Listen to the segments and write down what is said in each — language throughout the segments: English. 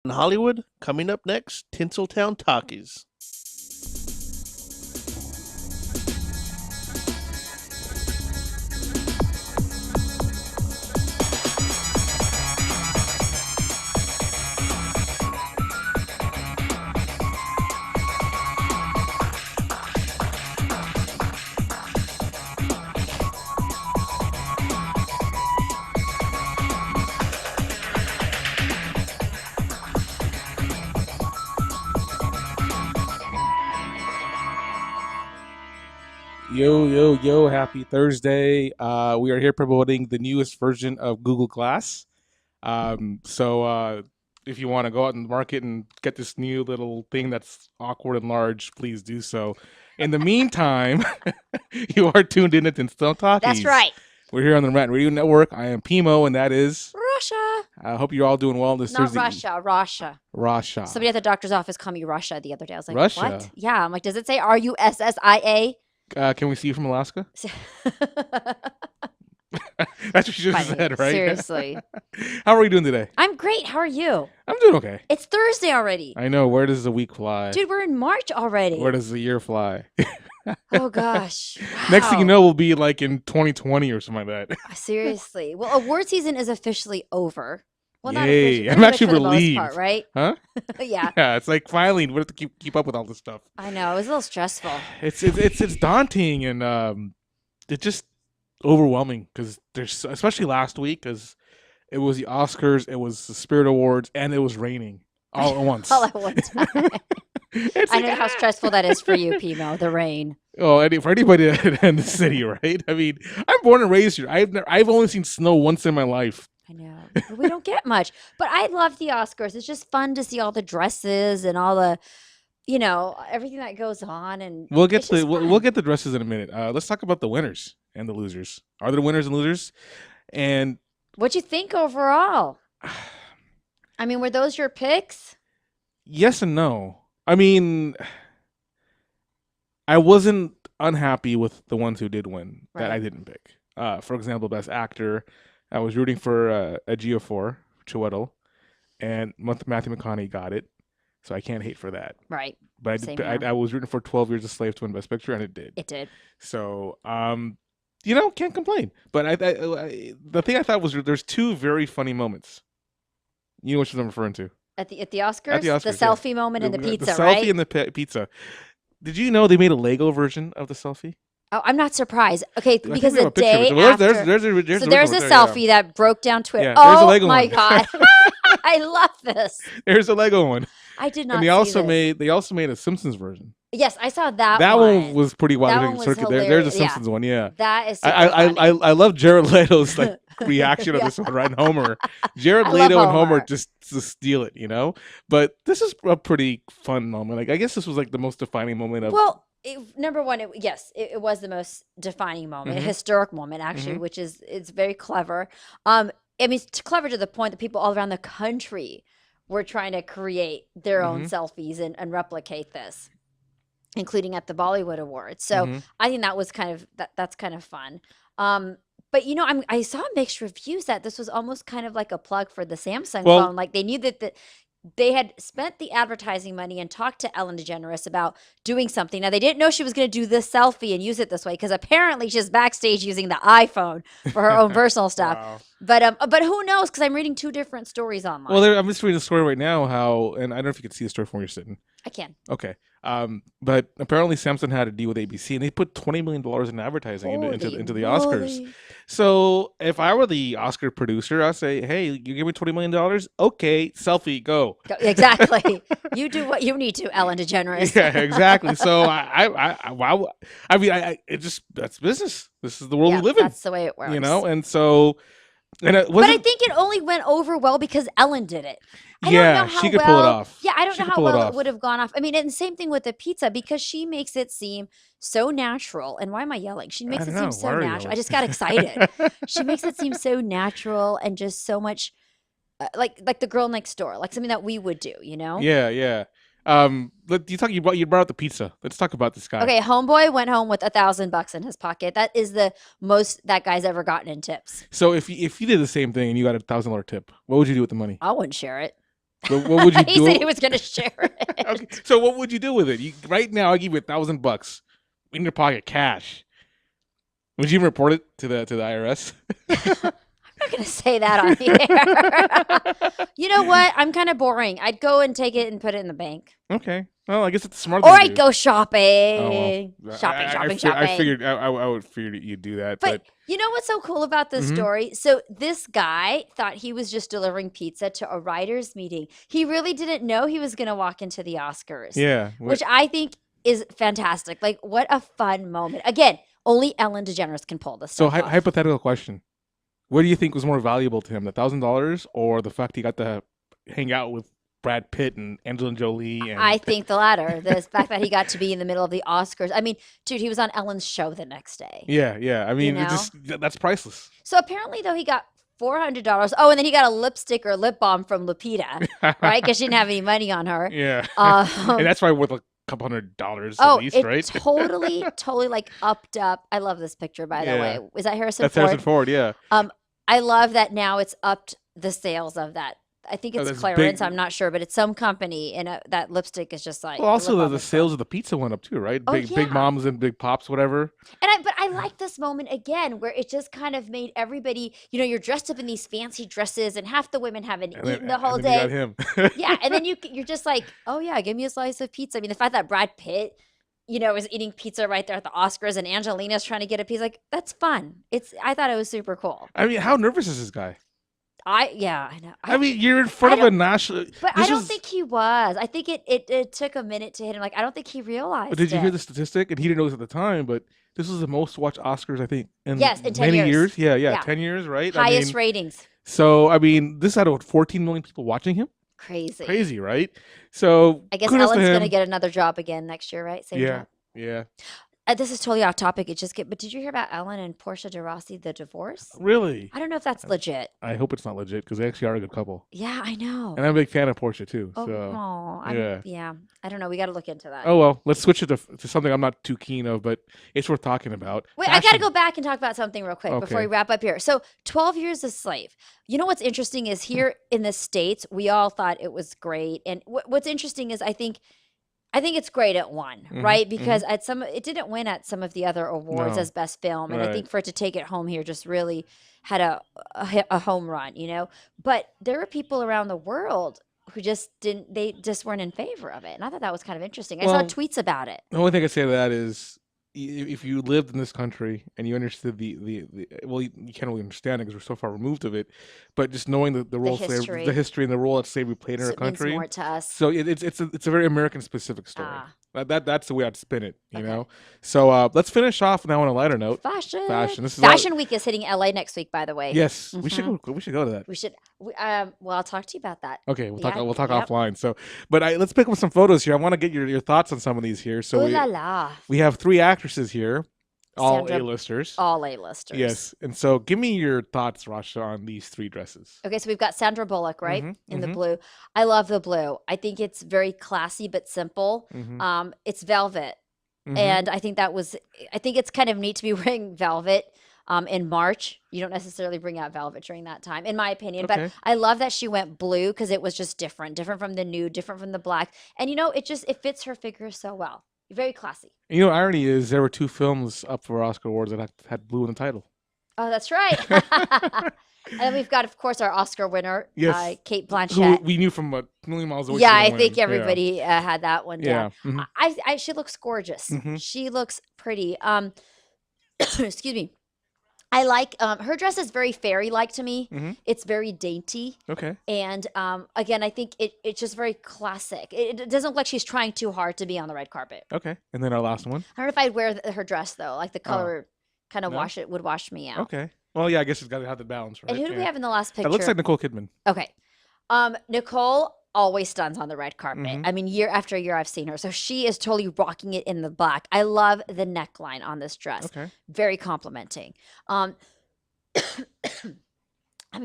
In Hollywood, coming up next, Tinseltown Talkies. Yo, yo, yo, happy Thursday. We are here promoting the newest version of Google Glass. So if you want to go out in the market and get this new little thing that's awkward and large, please do so. In the meantime, you are tuned in to TinselTown Talkies. That's right. We're here on the Rant Radio Network. I am Pimo, and that is... Russia. I hope you're all doing well this Not Thursday. Russia. Russia. Somebody at the doctor's office called me Russia the other day. I was like, Russia? what? Yeah. I'm like, does it say Russia? Can we see you from Alaska? That's what you just Funny. said, right? Seriously. How are you doing today? I'm great. How are you? I'm doing okay. It's Thursday already. I know. Where does the week fly? Dude, we're in March already. Where does the year fly? Oh, gosh. Next thing you Wow. know, we'll be like in 2020 or something like that. Seriously. Well, award season is officially over. Well, not Yay. officially. I'm pretty much actually for the most relieved. part, right? Huh? Yeah. Yeah, it's like finally we have to keep up with all this stuff. I know. It was a little stressful. It's daunting and it's just overwhelming because there's especially last week because it was the Oscars, it was the Spirit Awards, and it was raining all at once. All at one time. It's I like, know how stressful that is for you, Pimo, the rain. for anybody in the city, right? I mean, I'm born and raised here. I've only seen snow once in my life. I know. But we don't get much. But I love the Oscars. It's just fun to see all the dresses and all the, everything that goes on. And We'll get it's just we'll fun. get the dresses in a minute. Let's talk about the winners and the losers. Are there winners and losers? And What'd you think overall? I mean, were those your picks? yes and no. I mean, I wasn't unhappy with the ones who did win that I Right. didn't pick. For example, Best Actor, I was rooting for Ejiofor Chiwetel, and Matthew McConaughey got it, so I can't hate for that. Right. But Same I here. was rooting for 12 Years a Slave to win Best Picture, and it did. It did. So, can't complain. But the thing I thought was there's two very funny moments. You know which one I'm referring to? At the Oscars? The Oscars, the yeah. selfie moment and the pizza, the selfie right? and the pizza. Did you know they made a Lego version of the selfie? Oh, I'm not surprised. Okay, I think because we have the a picture of day it. Well, after. there's So a there's Lego a one there, selfie that broke down Twitter. Yeah, there's a Oh Lego my one. God. I love this. There's a Lego one, I did not and they see also this. made a Simpsons version. Yes, I saw that That one. one was pretty wild. That one was There's a hilarious. Yeah. Simpsons one, yeah. That is super I funny. love Jared Leto's like reaction of Yeah. this one, right? And Homer, Jared I love Leto and Homer Homer. just steal it, But this is a pretty fun moment. Like I guess this was like the most defining moment of. Well, number one, it was the most defining moment, a Mhm. historic moment, actually, Mhm. which is it's very clever. I mean, it's clever to the point that people all around the country were trying to create their own Mhm. selfies and replicate this, including at the Bollywood Awards. So Mhm. I think that was that's kind of fun. But I saw mixed reviews that this was almost kind of like a plug for the Samsung Well- phone. Like they knew that they had spent the advertising money and talked to Ellen DeGeneres about doing something. Now they didn't know she was going to do this selfie and use it this way because apparently she's backstage using the iPhone for her own personal stuff. Wow. But who knows? Because I'm reading two different stories online. Well, I'm just reading the story right now. And I don't know if you can see the story from where you're sitting. I can. Okay. But apparently Samsung had a deal with ABC, and they put $20 million in advertising into the Oscars. moly. So if I were the Oscar producer, I'd say, hey, you give me $20 million? Okay, selfie, go. Exactly. You do what you need to, Ellen DeGeneres. Yeah, exactly. So that's business. This is the world Yeah, we live in, that's the way it works. and so, and it But I wasn't, think it only went over well because Ellen did it. I yeah, don't know how she could pull it well- off. Yeah, I don't She know could how pull it well off. it would have gone off. I mean, and the same thing with the pizza because she makes it seem so natural. And why am I yelling? She makes it don't seem know. so Why are you natural. I yelling? just got excited. She makes it seem so natural and just so much like the girl next door, like something that we would do, Yeah. You brought up the pizza. Let's talk about this guy. Okay, homeboy went home with $1,000 in his pocket. That is the most that guy's ever gotten in tips. So if you did the same thing and you got $1,000 tip, what would you do with the money? I wouldn't share it. What would you He do? said he was going to share it. Okay, so what would you do with it? Right now, I give you $1,000 in your pocket, cash. Would you even report it to the IRS? I'm not going to say that on here. You know what? I'm kind of boring. I'd go and take it and put it in the bank. Okay. Well, I guess it's smart. Or thing to I'd do. go shopping. Oh, well. Shopping. I figured I would figure you'd do that. But you know what's so cool about this story? So this guy thought he was just delivering pizza to a writers' meeting. He really didn't know he was going to walk into the Oscars. Yeah. Which I think is fantastic. Like, what a fun moment. Again, only Ellen DeGeneres can pull this So stuff off. hypothetical question. What do you think was more valuable to him, the $1,000 or the fact he got to hang out with Brad Pitt and Angelina Jolie? And... I think the latter. The fact that he got to be in the middle of the Oscars. I mean, dude, he was on Ellen's show the next day. Yeah. I mean, You know? that's priceless. So apparently, though, he got $400. Oh, and then he got a lipstick or lip balm from Lupita, right? Because she didn't have any money on her. Yeah. And that's probably worth a couple $100 at least, right? totally like upped up. I love this picture, by the way. Is that Harrison That's Ford? Harrison Ford, yeah. I love that now it's upped the sales of that. I think it's that's Clarence. big. I'm not sure, but it's some company, and that lipstick is just like. Well, also lip balm the is sales of the pizza went up too, right? Oh, Big yeah. moms and big pops, whatever. But I like this moment again, where it just kind of made everybody, you're dressed up in these fancy dresses, and half the women haven't eaten the whole day. You got him. Yeah, and then you're just like, oh yeah, give me a slice of pizza. I mean, the fact that Brad Pitt, is eating pizza right there at the Oscars, and Angelina's trying to get a piece, like, that's fun. I thought it was super cool. I mean, how nervous is this guy? I know. I mean, you're in front of a national. But I don't think he was. I think it took a minute to hit him. Like, I don't think he realized. Did you it. hear the statistic? And he didn't know this at the time, but this was the most watched Oscars, I think, in Yes, in 10 many years. Yeah, 10 years, right? Highest ratings. So, I mean, this had over 14 million people watching him. Crazy, right? So, I guess kudos to Ellen's him. going to get another job again next year, right? Same job. Yeah. This is totally off topic. But did you hear about Ellen and Portia de Rossi, the divorce? Really? I don't know if that's legit. I hope it's not legit because they actually are a good couple. Yeah, I know. And I'm a big fan of Portia too. Oh, So yeah. I don't know. We got to look into that. Oh well, let's switch it to something I'm not too keen of, but it's worth talking about. Wait, I got to go back and talk about something real quick before we Okay. wrap up here. So 12 years a slave. You know what's interesting is here in the States, we all thought it was great. And what's interesting is I think it's great it won, right? Because it didn't win at some of the other awards No. as best film, and I Right. think for it to take it home here just really had a home run, But there were people around the world who just didn't. They just weren't in favor of it, and I thought that was kind of interesting. I saw Well, tweets about it. The only thing I say to that is, if you lived in this country and you understood well, you can't really understand it because we're so far removed of it, but just knowing the role of slavery, the history and the role that slavery played in So our it means country. more to us. So it's a very American specific story. Ah. That's the way I'd spin it, you Okay. know. So let's finish off now on a lighter note. Fashion. This is Fashion Week is hitting LA next week, by the way. Yes, we should go. We should go to that. We should. Well, I'll talk to you about that. Okay, we'll talk. Yeah, We'll talk yep. offline. So, but let's pick up some photos here. I want to get your thoughts on some of these here. So Ooh la la. we have 3 actresses here, all Sandra- A-listers. All A-listers. Yes, and so give me your thoughts, Rasha, on these 3 dresses. Okay, so we've got Sandra Bullock, right? Mhm, In the mhm. blue. I love the blue. I think it's very classy but simple. Mhm, It's velvet. mhm. And I think it's kind of neat to be wearing velvet in March. You don't necessarily bring out velvet during that time, in my opinion. Okay. But I love that she went blue because it was just different from the nude, different from the black. And it fits her figure so well. Very classy. You know, irony is there were 2 films up for Oscar awards that had blue in the title. Oh, that's right. And then we've got, of course, our Oscar winner, Yes. Kate Who Blanchett. we knew from a million miles away. Yeah, she I was gonna think win. everybody had that one down. Yeah. mhm. She looks gorgeous. Mhm. She looks pretty. Excuse me. I like her dress is very fairy-like to me. Mhm. It's very dainty, Okay. and again, I think it's just very classic. It doesn't look like she's trying too hard to be on the red carpet. Okay. And then our last one. I don't know if I'd wear her dress though. Like the color kind of No? would wash me out. Okay. Well, yeah, I guess it's got to have the balance, right? And who do we Yeah. have in the last picture? It looks like Nicole Kidman. Okay. Nicole always stuns on the red carpet. Mhm. I mean, year after year, I've seen her. So she is totally rocking it in the black. I love the neckline on this dress. Okay. Very complimenting. Having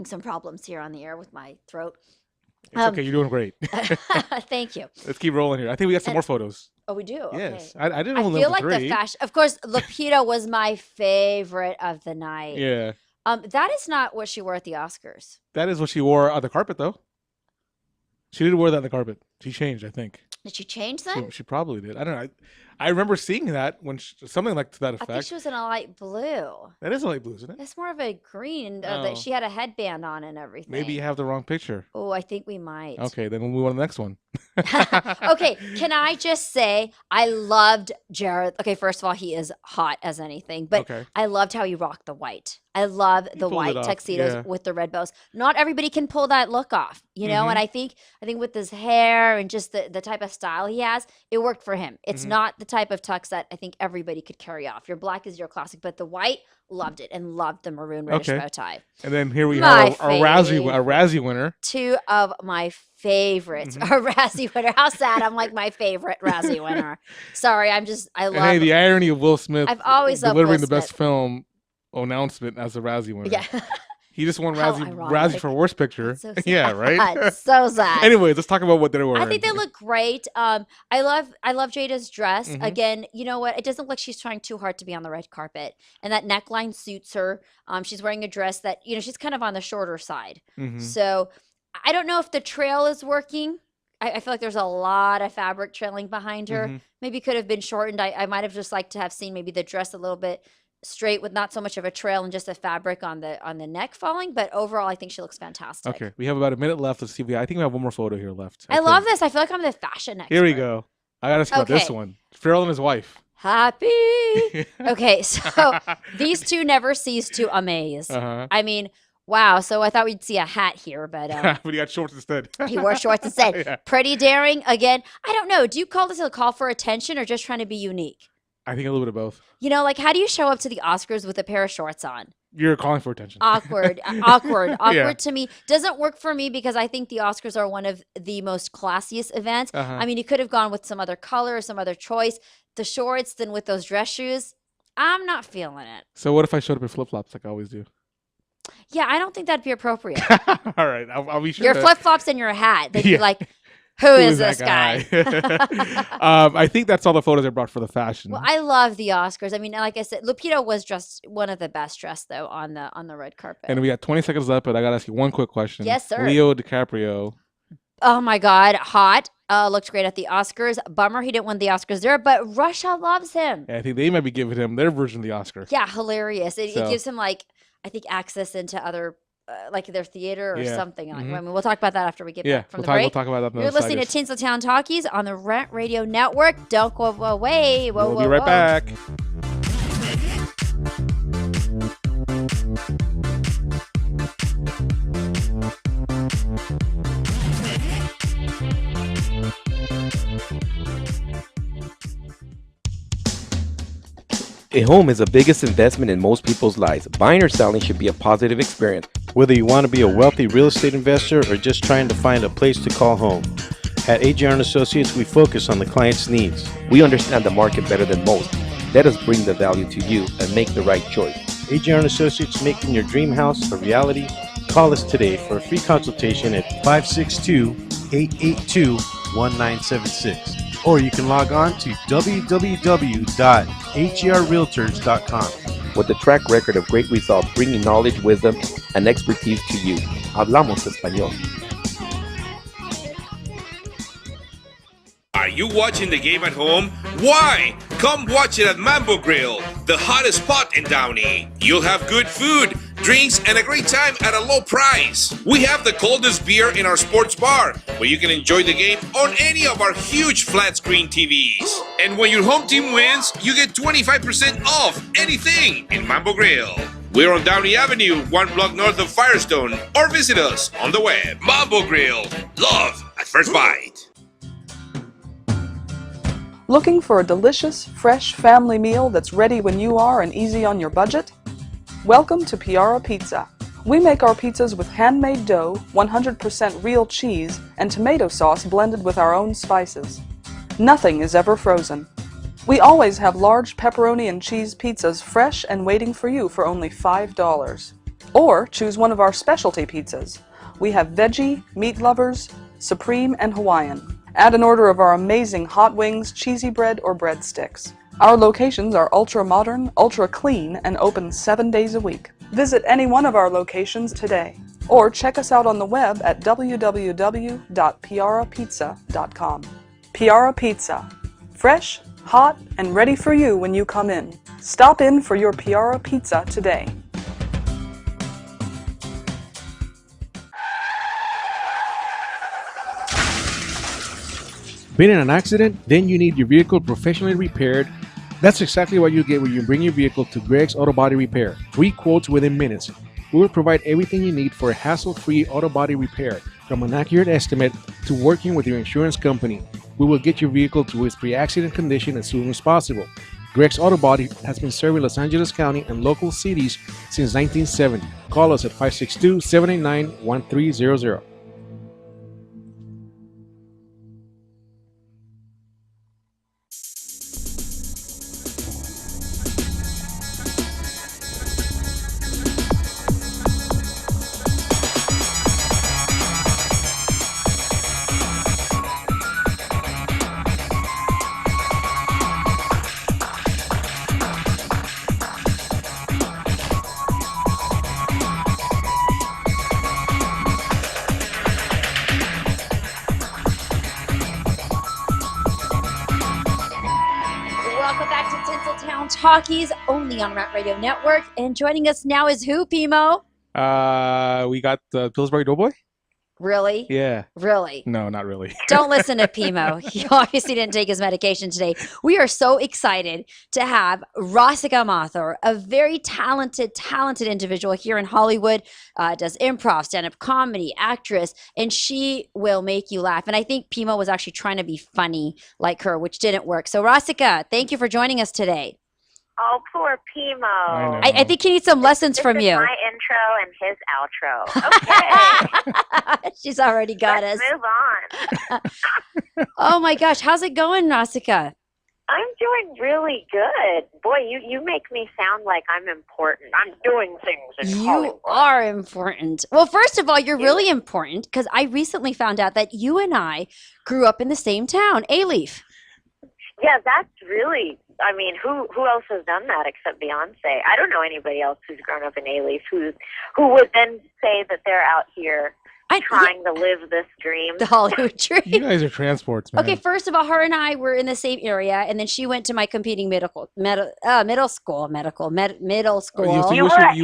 some problems here on the air with my throat. It's okay. You're doing great. Thank you. Let's keep rolling here. I think we got some more photos. Oh, we do? Yes. Okay. I didn't I know feel the like 3. the fashion. Of course, Lupita was my favorite of the night. Yeah. That is not what she wore at the Oscars. That is what she wore on the carpet, though. She did wear that on the carpet. She changed, I think. Did she change then? She probably did. I don't know. I remember seeing that when something like to that I effect. think she was in a light blue. That is a light blue, isn't it? It's more of a green. Oh. That she had a headband on and everything. Maybe you have the wrong picture. Oh, I think we might. Okay, then we'll move on to the next one. Okay, can I just say I loved Jared. Okay, first of all, he is hot as anything, but Okay. I loved how he rocked the white. I love the pulled it white off, tuxedos yeah. with the red bows. Not everybody can pull that look off, you know. Mhm. And I think with his hair and just the type of style he has, it worked for him. It's Mhm. not the type of tux that I think everybody could carry off. Your black is your classic, but the white, loved it, and loved the maroon reddish Okay. bow tie. And then here we My have our Razzie winner. Two of my favorites. Mhm. A Razzie winner. How sad! I'm like my favorite Razzie winner. Sorry, I And hey, love. the irony of Will Smith I've always loved delivering Will the best Smith. film announcement as a Razzie winner. Yeah. He just won How Razzie ironic. for worst picture. It's so sad. Yeah, right. So sad. Anyways, let's talk about what they're wearing. I think they look great. I love Jada's dress. Mhm. Again, you know what? It doesn't look she's trying too hard to be on the red carpet, and that neckline suits her. She's wearing a dress that she's kind of on the shorter side. Mhm. So I don't know if the trail is working. I feel like there's a lot of fabric trailing behind her. Mhm. Maybe could have been shortened. I might have just liked to have seen maybe the dress a little bit straight with not so much of a trail and just a fabric on the neck falling. But overall, I think she looks fantastic. Okay, we have about a minute left. Let's see. I think we have one more photo here left. I love think. this. I feel like I'm the fashion expert. Here we go. I got to ask about this Okay. one. Farrell and his wife. Happy. Okay, so these two never cease to amaze. Uh-huh. I mean, wow. So I thought we'd see a hat here, but But he got shorts instead. he wore shorts instead. Yeah. Pretty daring. Again, I don't know. Do you call this a call for attention or just trying to be unique? I think a little bit of both. Like how do you show up to the Oscars with a pair of shorts on? You're calling for attention. Awkward. Awkward to me. Doesn't work for me because I think the Oscars are one of the most classiest events. Uh-huh. I mean, you could have gone with some other color or some other choice. The shorts, then with those dress shoes, I'm not feeling it. So what if I showed up in flip flops like I always do? Yeah, I don't think that'd be appropriate. All right, I'll be sure. Your to- flip flops and your hat. They'd Yeah. be like, Who is this that guy? I think that's all the photos I brought for the fashion. Well, I love the Oscars. I mean, like I said, Lupita was just one of the best dressed though on the red carpet. And we got 20 seconds left, but I got to ask you one quick question. Yes, sir. Leo DiCaprio. Oh my God, hot. Looked great at the Oscars. Bummer he didn't win the Oscars there, but Russia loves him. I think they might be giving him their version of the Oscar. Yeah, hilarious. It So- gives him I think access into other like their theater or Yeah. something. Mhm. I mean, we'll talk about that after we get Yeah, back from we'll the talk, break. we'll talk about that. on You're the listening to side. TinselTown Talkies on the Rant Radio Network. Don't go away. Whoa, We'll whoa, be right whoa. back. A home is the biggest investment in most people's lives. Buying or selling should be a positive experience. Whether you want to be a wealthy real estate investor or just trying to find a place to call home. At AJR & Associates, we focus on the client's needs. We understand the market better than most. Let us bring the value to you and make the right choice. AJR & Associates, making your dream house a reality. Call us today for a free consultation at 562-882-1976. Or you can log on to www.hrrealtors.com. With a track record of great results, bringing knowledge, wisdom, and expertise to you. Hablamos español. Are you watching the game at home? Why? Come watch it at Mambo Grill, the hottest spot in Downey. You'll have good food, drinks, and a great time at a low price. We have the coldest beer in our sports bar, where you can enjoy the game on any of our huge flat screen TVs. And when your home team wins, you get 25% off anything in Mambo Grill. We're on Downey Avenue, 1 block north of Firestone, or visit us on the web. Mambo Grill, love at first bite. Looking for a delicious, fresh family meal that's ready when you are and easy on your budget? Welcome to Piara Pizza. We make our pizzas with handmade dough, 100% real cheese, and tomato sauce blended with our own spices. Nothing is ever frozen. We always have large pepperoni and cheese pizzas fresh and waiting for you for only $5. Or choose one of our specialty pizzas. We have veggie, meat lovers, supreme, and Hawaiian. Add an order of our amazing hot wings, cheesy bread, or breadsticks. Our locations are ultra-modern, ultra-clean, and open 7 days a week. Visit any one of our locations today. Or check us out on the web at www.piarapizza.com. Piara Pizza. Fresh, hot, and ready for you when you come in. Stop in for your Piara Pizza today. Been in an accident? Then you need your vehicle professionally repaired. That's exactly what you get when you bring your vehicle to Greg's Auto Body Repair. Free quotes within minutes. We will provide everything you need for a hassle-free auto body repair, from an accurate estimate to working with your insurance company. We will get your vehicle to its pre-accident condition as soon as possible. Greg's Auto Body has been serving Los Angeles County and local cities since 1970. Call us at 562-789-1300. Welcome back to TinselTown Talkies, only on Rant Radio Network. And joining us now is who, Pimo? We got the Pillsbury Doughboy? Really? Yeah. Really? No, not really. Don't listen to Pimo. He obviously didn't take his medication today. We are so excited to have Rasika Mathur, a very talented individual here in Hollywood, does improv, stand-up comedy, actress, and she will make you laugh. And I think Pimo was actually trying to be funny like her, which didn't work. So Rasika, thank you for joining us today. Oh, poor Pimo. I think he needs some lessons from This you. is my intro and his outro. Okay. She's already got Let's us. move on. Oh my gosh, how's it going, Rasika? I'm doing really good. Boy, you make me sound like I'm important. I'm doing things in You Hollywood. are important. Well, first of all, you're really important because I recently found out that you and I grew up in the same town, A-Leaf. Yeah, that's really, I mean, who else has done that except Beyonce? I don't know anybody else who's grown up in A-Leaf who would then say that they're out here trying to live this dream. The Hollywood dream. You guys are transports, man. Okay, first of all, her and I were in the same area, and then she went to my competing middle school. You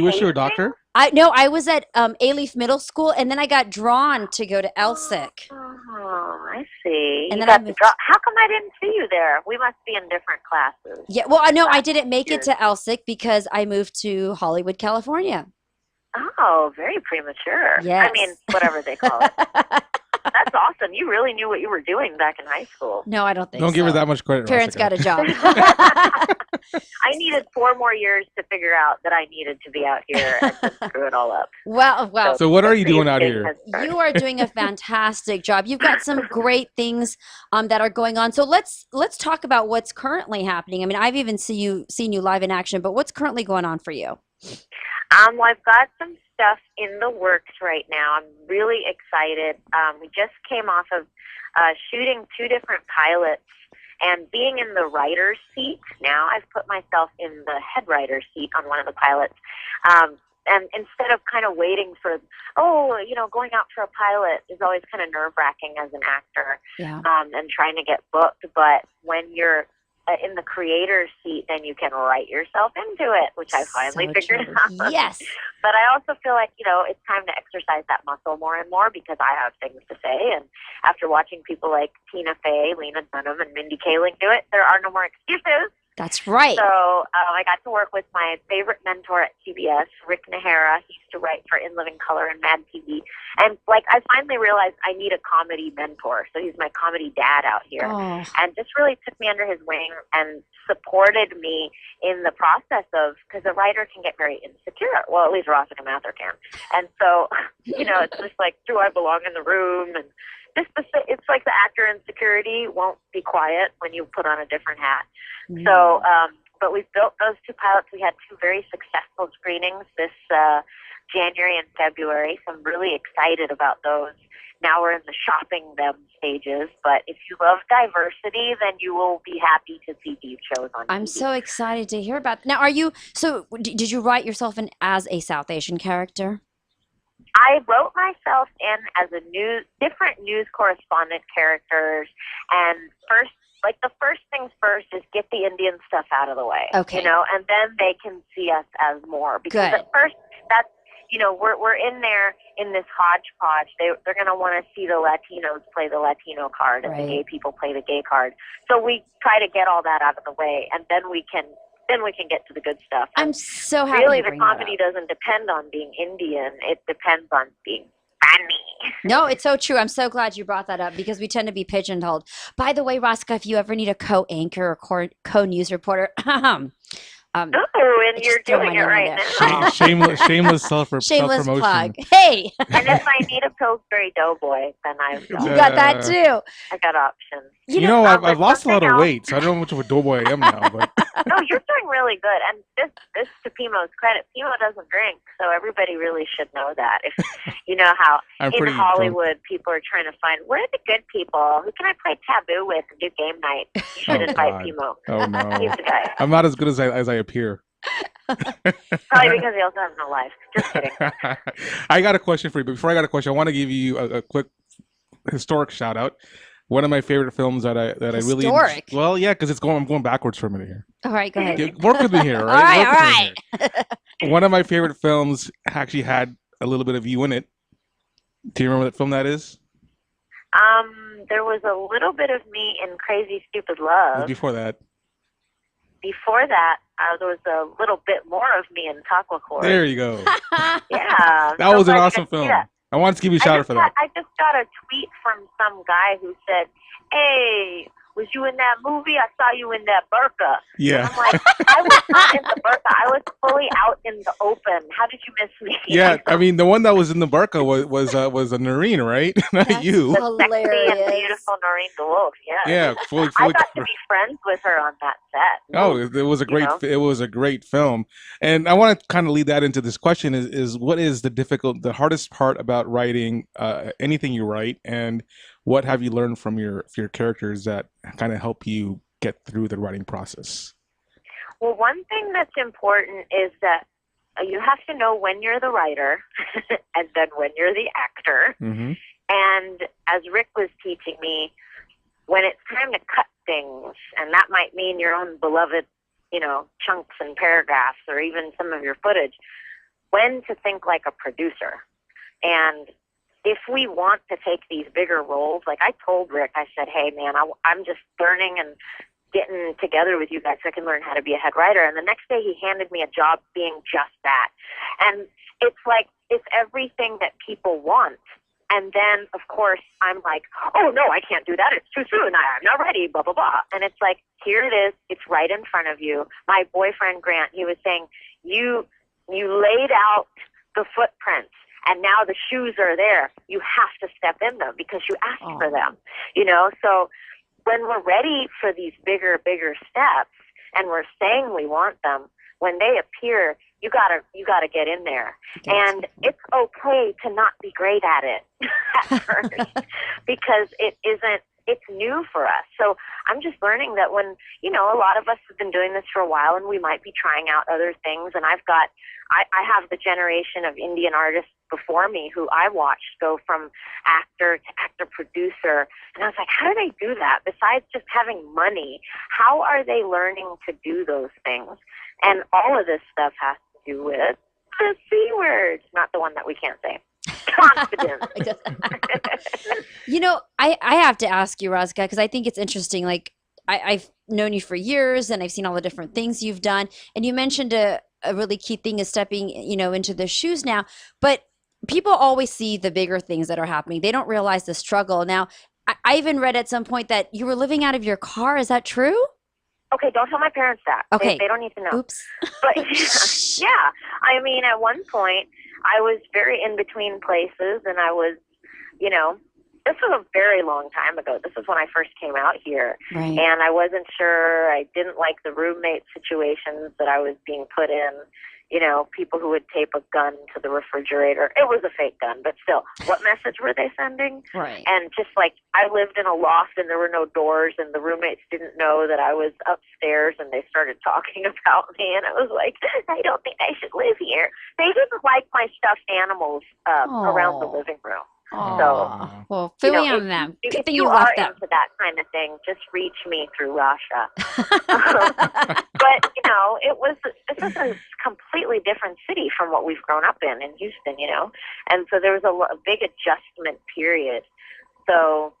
wish you were a doctor? I was at A-Leaf Middle School, and then I got drawn to go to LSIC. Oh, I see. And You then I got the moved- How come I didn't see you there? We must be in different classes. Yeah, well, no, I didn't make it to LSIC because I moved to Hollywood, California. Oh, very premature. Yes. I mean, whatever they call it. That's awesome. You really knew what you were doing back in high school. No, I don't think Don't give her so. that much credit. Parents Rasika. got a job. I needed 4 more years to figure out that I needed to be out here and then screw it all up. Well, So what are you good for doing out getting here? head start. you are doing a fantastic job. You've got some great things that are going on. So let's talk about what's currently happening. I mean, I've even seen you live in action, but what's currently going on for you? Well, I've got some stuff in the works right now. I'm really excited. We just came off of shooting 2 different pilots and being in the writer's seat. Now I've put myself in the head writer's seat on one of the pilots. And instead of kind of waiting for, going out for a pilot is always kind of nerve-wracking as an actor, Yeah. and trying to get booked. But when you're in the creator's seat, then you can write yourself into it, which I finally So figured true. out. Yes. But I also feel like, it's time to exercise that muscle more and more because I have things to say. And after watching people like Tina Fey, Lena Dunham, and Mindy Kaling do it, there are no more excuses. That's right. So I got to work with my favorite mentor at CBS, Rick Nahara. He used to write for In Living Color and Mad TV. And, I finally realized I need a comedy mentor. So he's my comedy dad out here. Oh. And just really took me under his wing and supported me in the process of, because a writer can get very insecure. Well, at least Rasika Mathur can. And so, it's just like, do I belong in the room? And it's like the actor insecurity won't be quiet when you put on a different hat. Mm. So, but we've built those 2 pilots. We had 2 very successful screenings this January and February. So I'm really excited about those. Now we're in the shopping them stages. But if you love diversity, then you will be happy to see these shows on I'm TV. so excited to hear about. Now, did you write yourself in as a South Asian character? I wrote myself in as different news correspondent characters, and the first things first is get the Indian stuff out of the way. Okay. And then they can see us as more. Because Good. at first, that's, we're in there in this hodgepodge. They're going to want to see the Latinos play the Latino card and Right. the gay people play the gay card. So we try to get all that out of the way, and then we can get to the good stuff. I'm so happy. Really, you the bring that comedy up. doesn't depend on being Indian. It depends on being funny. No, it's so true. I'm so glad you brought that up because we tend to be pigeonholed. By the way, Rosca, if you ever need a co-anchor or co-news reporter, Oh, and you're just throw doing my it name right in there. now. Shameless shameless self-promotion. plug. Hey, And if I need a Pillsbury Doughboy, then you got that too. I got options. You know, I've but lost a lot something of else- weight, so I don't know much of a doughboy I am now. But No, you're doing really good. And this to Pimo's credit, Pimo doesn't drink, so everybody really should know that. If you know how I'm in pretty Hollywood people are trying to find where are the good people? Who can I play taboo with and do game night? You should Oh, invite God. Pimo. Oh no, He's the guy. I'm not as good as I appear. Probably because he also has no life. Just kidding. I got a question for you, but before I got a question, I want to give you a quick historic shout out. One of my favorite films that I really Historic? well, yeah, because I'm going backwards for a minute here. All right, go ahead. Work with me here, all All right? right, Work with me here. One of my favorite films actually had a little bit of you in it. Do you remember what film that is? There was a little bit of me in Crazy Stupid It was Love. before that. Before that, there was a little bit more of me in Taquacore. There you go. Yeah. That was an glad you awesome got to see film. that. I wanted to give you a shout out for that. I just got a tweet from some guy who said, "Hey, was you in that movie? I saw you in that burqa." Yeah. I'm like, I was not in the burqa. I was fully out in the open. How did you miss me? Yeah, I mean, the one that was in the burqa was a Noreen, right? Not That's you. the sexy and hilarious. beautiful Noreen DeWolf. Yeah. Yeah, fully. I got to be friends with her on that set. Oh, it was a great. know? It was a great film, and I want to kind of lead that into this question: is what is the hardest part about writing anything you write, and what have you learned from your characters that kind of help you get through the writing process? Well, one thing that's important is that you have to know when you're the writer and then when you're the actor. Mm-hmm. And as Rick was teaching me, when it's time to cut things, and that might mean your own beloved, chunks and paragraphs or even some of your footage, when to think like a producer. And if we want to take these bigger roles, like I told Rick, I said, hey, man, I'm just learning and getting together with you guys so I can learn how to be a head writer. And the next day he handed me a job being just that. And it's like, it's everything that people want. And then, of course, I'm like, oh, no, I can't do that. It's too soon. I'm not ready, blah, blah, blah. And it's like, here it is. It's right in front of you. My boyfriend, Grant, he was saying, you laid out the footprints. And now the shoes are there. You have to step in them because you asked for them, So when we're ready for these bigger steps and we're saying we want them, when they appear, you gotta get in there. And it's okay to not be great at it at first because it's new for us. So I'm just learning that when, a lot of us have been doing this for a while and we might be trying out other things. And I have the generation of Indian artists before me who I watched go from actor to actor producer. And I was like, how do they do that? Besides just having money, how are they learning to do those things? And all of this stuff has to do with the C word, not the one that we can't say. Confidence. I have to ask you, Rosca, because I think it's interesting. Like, I've known you for years and I've seen all the different things you've done. And you mentioned a really key thing is stepping, into the shoes now. But people always see the bigger things that are happening. They don't realize the struggle. Now, I even read at some point that you were living out of your car. Is that true? Okay, don't tell my parents that. Okay. They don't need to know. Oops. But yeah, I mean, at one point, I was very in between places, and I was, this was a very long time ago. This was when I first came out here, Right. and I wasn't sure. I didn't like the roommate situations that I was being put in, people who would tape a gun to the refrigerator. It was a fake gun, but still, what message were they sending? Right. And just like, I lived in a loft and there were no doors and the roommates didn't know that I was upstairs and they started talking about me and I was like, I don't think I should live here. They didn't like my stuffed animals around the living room. So, well, fooey on them. Good If thing you you are left them. into that kind of thing, just reach me through Rasha. But this is a completely different city from what we've grown up in Houston, and so there was a big adjustment period. So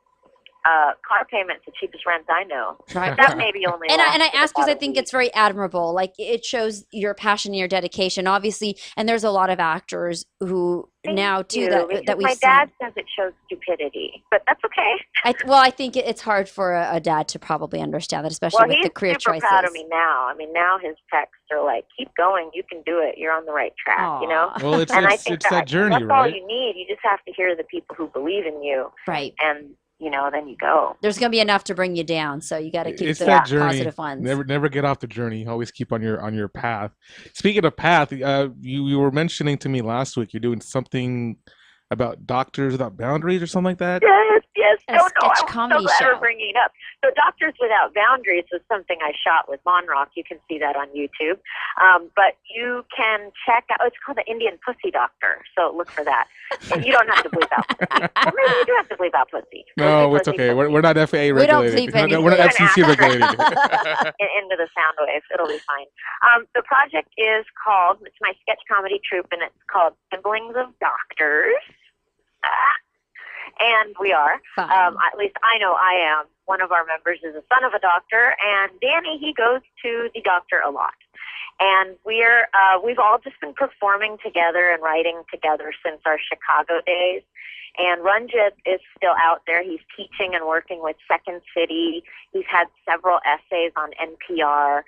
car payment's the cheapest rent I know. Right. That maybe only. And I ask because I about a think week. it's very admirable. Like, it shows your passion and your dedication, obviously. And there's a lot of actors who Thank now do you, that because we've my seen. dad says it shows stupidity, but that's okay. I think it's hard for a dad to probably understand that, especially Well, with he's the career super choices. proud of me now. I mean, now his texts are like, "Keep going, you can do it. You're on the right track." Aw. Well, it's And I think that journey, that's all right? you need. You just have to hear the people who believe in you, Right. and then you go. There's going to be enough to bring you down, so you got to keep It's the that journey. positive ones. Never get off the journey. Always keep on your path. Speaking of path, you were mentioning to me last week you're doing something about Doctors Without Boundaries or something like that. Yes. A No, sketch I'm comedy so glad show. we're bringing it up. So Doctors Without Boundaries was something I shot with Monrock. You can see that on YouTube. But you can check out, it's called the Indian Pussy Doctor. So look for that. And you don't have to bleep out pussy. Or maybe you do have to bleep out pussy. No, it's Pussy, okay. pussy. We're not FAA We don't regulated. bleep anything. We're not You can FCC add regulated. into the sound waves. It'll be fine. The project is called, it's my sketch comedy troupe, and it's called Siblings of Doctors. And we are. Fun. At least I know I am. One of our members is a son of a doctor, and Danny, he goes to the doctor a lot. And we've all just been performing together and writing together since our Chicago days. And Ranjit is still out there. He's teaching and working with Second City. He's had several essays on NPR.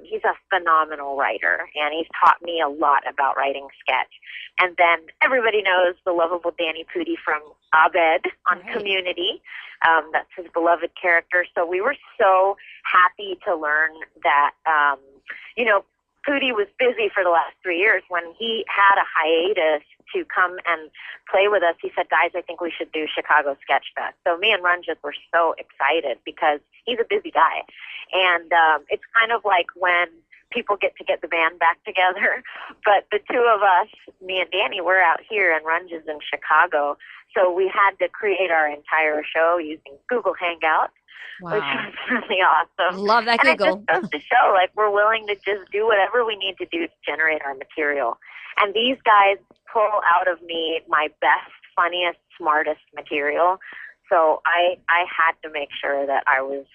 He's a phenomenal writer, and he's taught me a lot about writing sketch. And then everybody knows the lovable Danny Pudi from Abed on Right. Community. That's his beloved character. So we were so happy to learn that, Pudi was busy for the last 3 years. When he had a hiatus to come and play with us, he said, guys, I think we should do Chicago Sketch Fest. So me and Ranjit were so excited because he's a busy guy. And it's kind of like when people get the band back together. But the two of us, me and Danny, we're out here and Ranjit's in Chicago. So we had to create our entire show using Google Hangouts. Which Wow. was really awesome. Love that And Google. it just goes to show, like, we're willing to just do whatever we need to do to generate our material. And these guys pull out of me my best, funniest, smartest material. So I had to make sure that I was,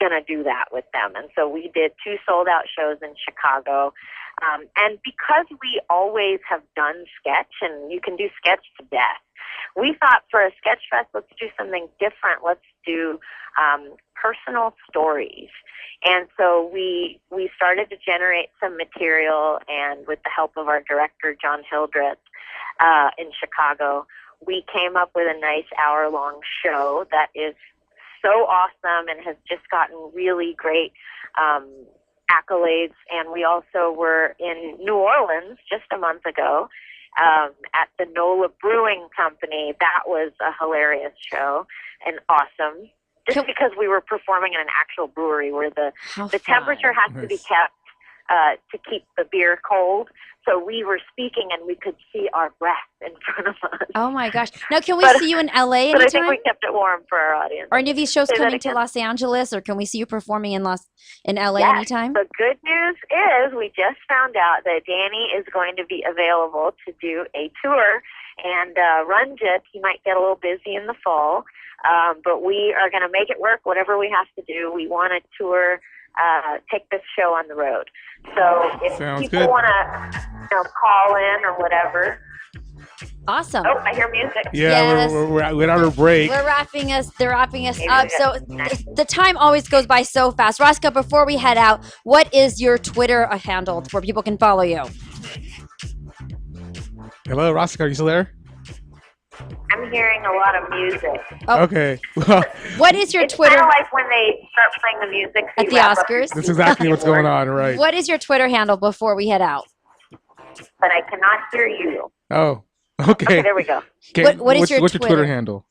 going to do that with them. And so we did 2 sold-out shows in Chicago. And because we always have done sketch, and you can do sketch to death, we thought for a sketch fest, let's do something different. Let's do personal stories. And so we started to generate some material, and with the help of our director, John Hildreth, in Chicago, we came up with a nice hour-long show that is so awesome and has just gotten really great accolades. And we also were in New Orleans just a month ago at the NOLA Brewing Company. That was a hilarious show and awesome. Just because we were performing in an actual brewery where the temperature has to be kept to keep the beer cold. So we were speaking and we could see our breath in front of us. Oh my gosh. Now, can we see you in LA But I think anytime? we kept it warm for our audience. Are any of these shows Say that coming to again. Los Angeles, or can we see you performing in LA Yes. anytime? The good news is we just found out that Danny is going to be available to do a tour, and Ranjit, he might get a little busy in the fall, but we are going to make it work, whatever we have to do. We want to tour, take this show on the road. So if Sounds people good. want to call in or whatever. Awesome. Oh, I hear music. Yeah, Yes. we're on our break. They're wrapping us Maybe up. we So got- the time always goes by so fast. Roscoe, before we head out, what is your Twitter handle where people can follow you? Hello, Roscoe, are you still there? I'm hearing a lot of music. Oh. Okay. Well, What is your It's Twitter kind of like when they start playing the music at the Oscars? that's exactly what's going on, right? What is your Twitter handle before we head out? But I cannot hear you. Oh, Okay, okay. there we go. Okay, What is what's your what's your Twitter Twitter? handle?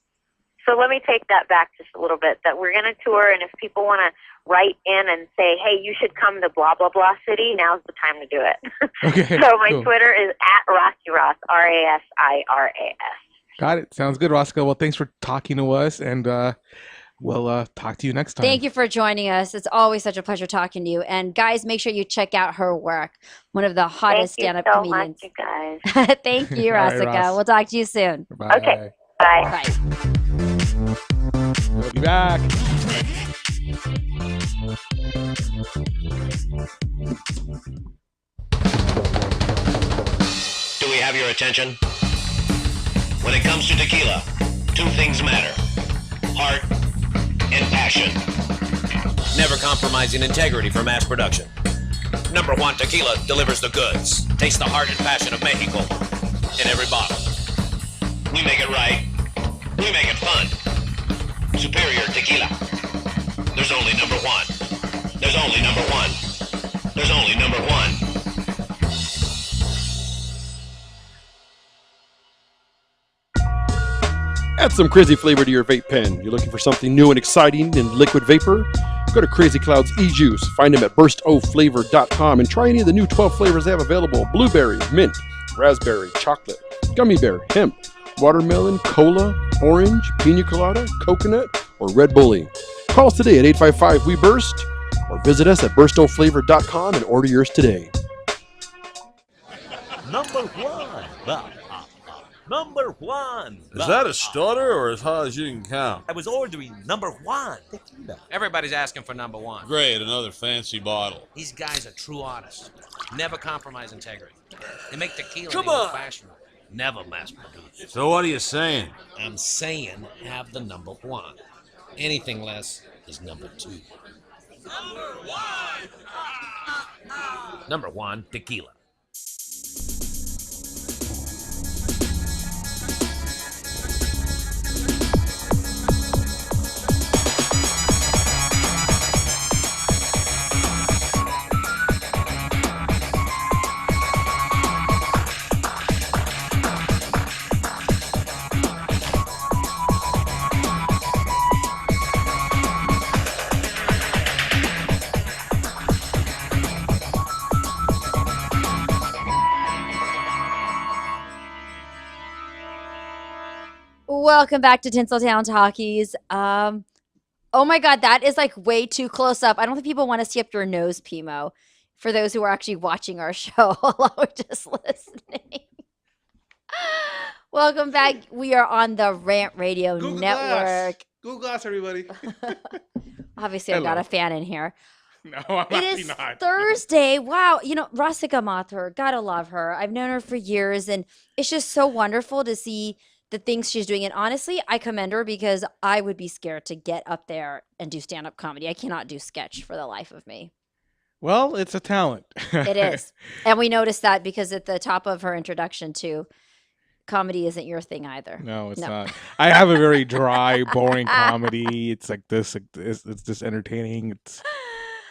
So let me take that back just a little bit, that we're going to tour, and if people want to write in and say, hey, you should come to blah, blah, blah city, now's the time to do it. Okay. So my cool. Twitter is at Rossi Ross, Rasiras. Got it. Sounds good, Roscoe. Well, thanks for talking to us, and we'll talk to you next time. Thank you for joining us. It's always such a pleasure talking to you. And guys, make sure you check out her work. One of the hottest Thank stand-up you so comedians. much, you guys. Thank you, All right, Rasica. Ross. We'll talk to you soon. Bye. Okay. Bye. Bye. We'll be back. Do we have your attention? When it comes to tequila, two things matter: heart and passion. Never compromising integrity for mass production. Number one Tequila delivers the goods. Taste the heart and passion of Mexico in every bottle. We make it right. We make it fun. Superior Tequila. There's only number one. There's only number one. There's only number one. Add some crazy flavor to your vape pen. You're looking for something new and exciting in liquid vapor? Go to Crazy Cloud's e-juice. Find them at burstoflavor.com and try any of the new 12 flavors they have available: blueberry, mint, raspberry, chocolate, gummy bear, hemp, watermelon, cola, orange, pina colada, coconut, or red bully. Call us today at 855-WE-BURST or visit us at burstoflavor.com and order yours today. Number one. Number one. Is that a stutter or as high as you can count? I was ordering number one. Everybody's asking for number one. Great, another fancy bottle. These guys are true artists. Never compromise integrity. They make tequila Come the on. old-fashioned way. Never mass-produced. So what are you saying? I'm saying have the number one. Anything less is number two. Number one! Number one, tequila. Welcome back to Tinseltown Talkies. Oh my God, that is like way too close up. I don't think people want to see up your nose, Pimo. For those who are actually watching our show, or just listening. Welcome back. We are on the Rant Radio Google Network. Glass. Google Glass, everybody. Obviously, I've got Hello. a fan in here. No, I'm It actually is not. Thursday. Wow. You know, Rasika Mathur, gotta love her. I've known her for years, and it's just so wonderful to see the things she's doing. And honestly, I commend her because I would be scared to get up there and do stand-up comedy. I cannot do sketch for the life of me. Well, it's a talent. It is. And we noticed that because at the top of her introduction to comedy isn't your thing either. No, it's No. not. I have a very dry, boring comedy. It's like this. It's just entertaining.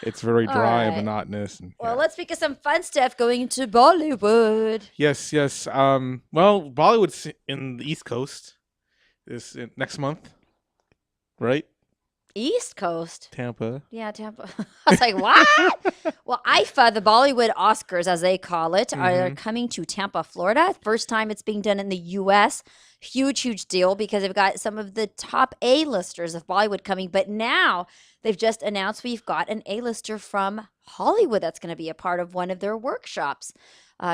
It's very All dry and right. monotonous. And, Well, let's speak of some fun stuff going to Bollywood. yes. Well, Bollywood's in the East Coast next month, right? East Coast. Tampa. Yeah, Tampa. I was like, what? Well, IFA, the Bollywood Oscars, as they call it, are coming to Tampa, Florida. First time it's being done in the U.S. Huge, huge deal because they've got some of the top A-listers of Bollywood coming. But now they've just announced we've got an A-lister from Hollywood that's going to be a part of one of their workshops.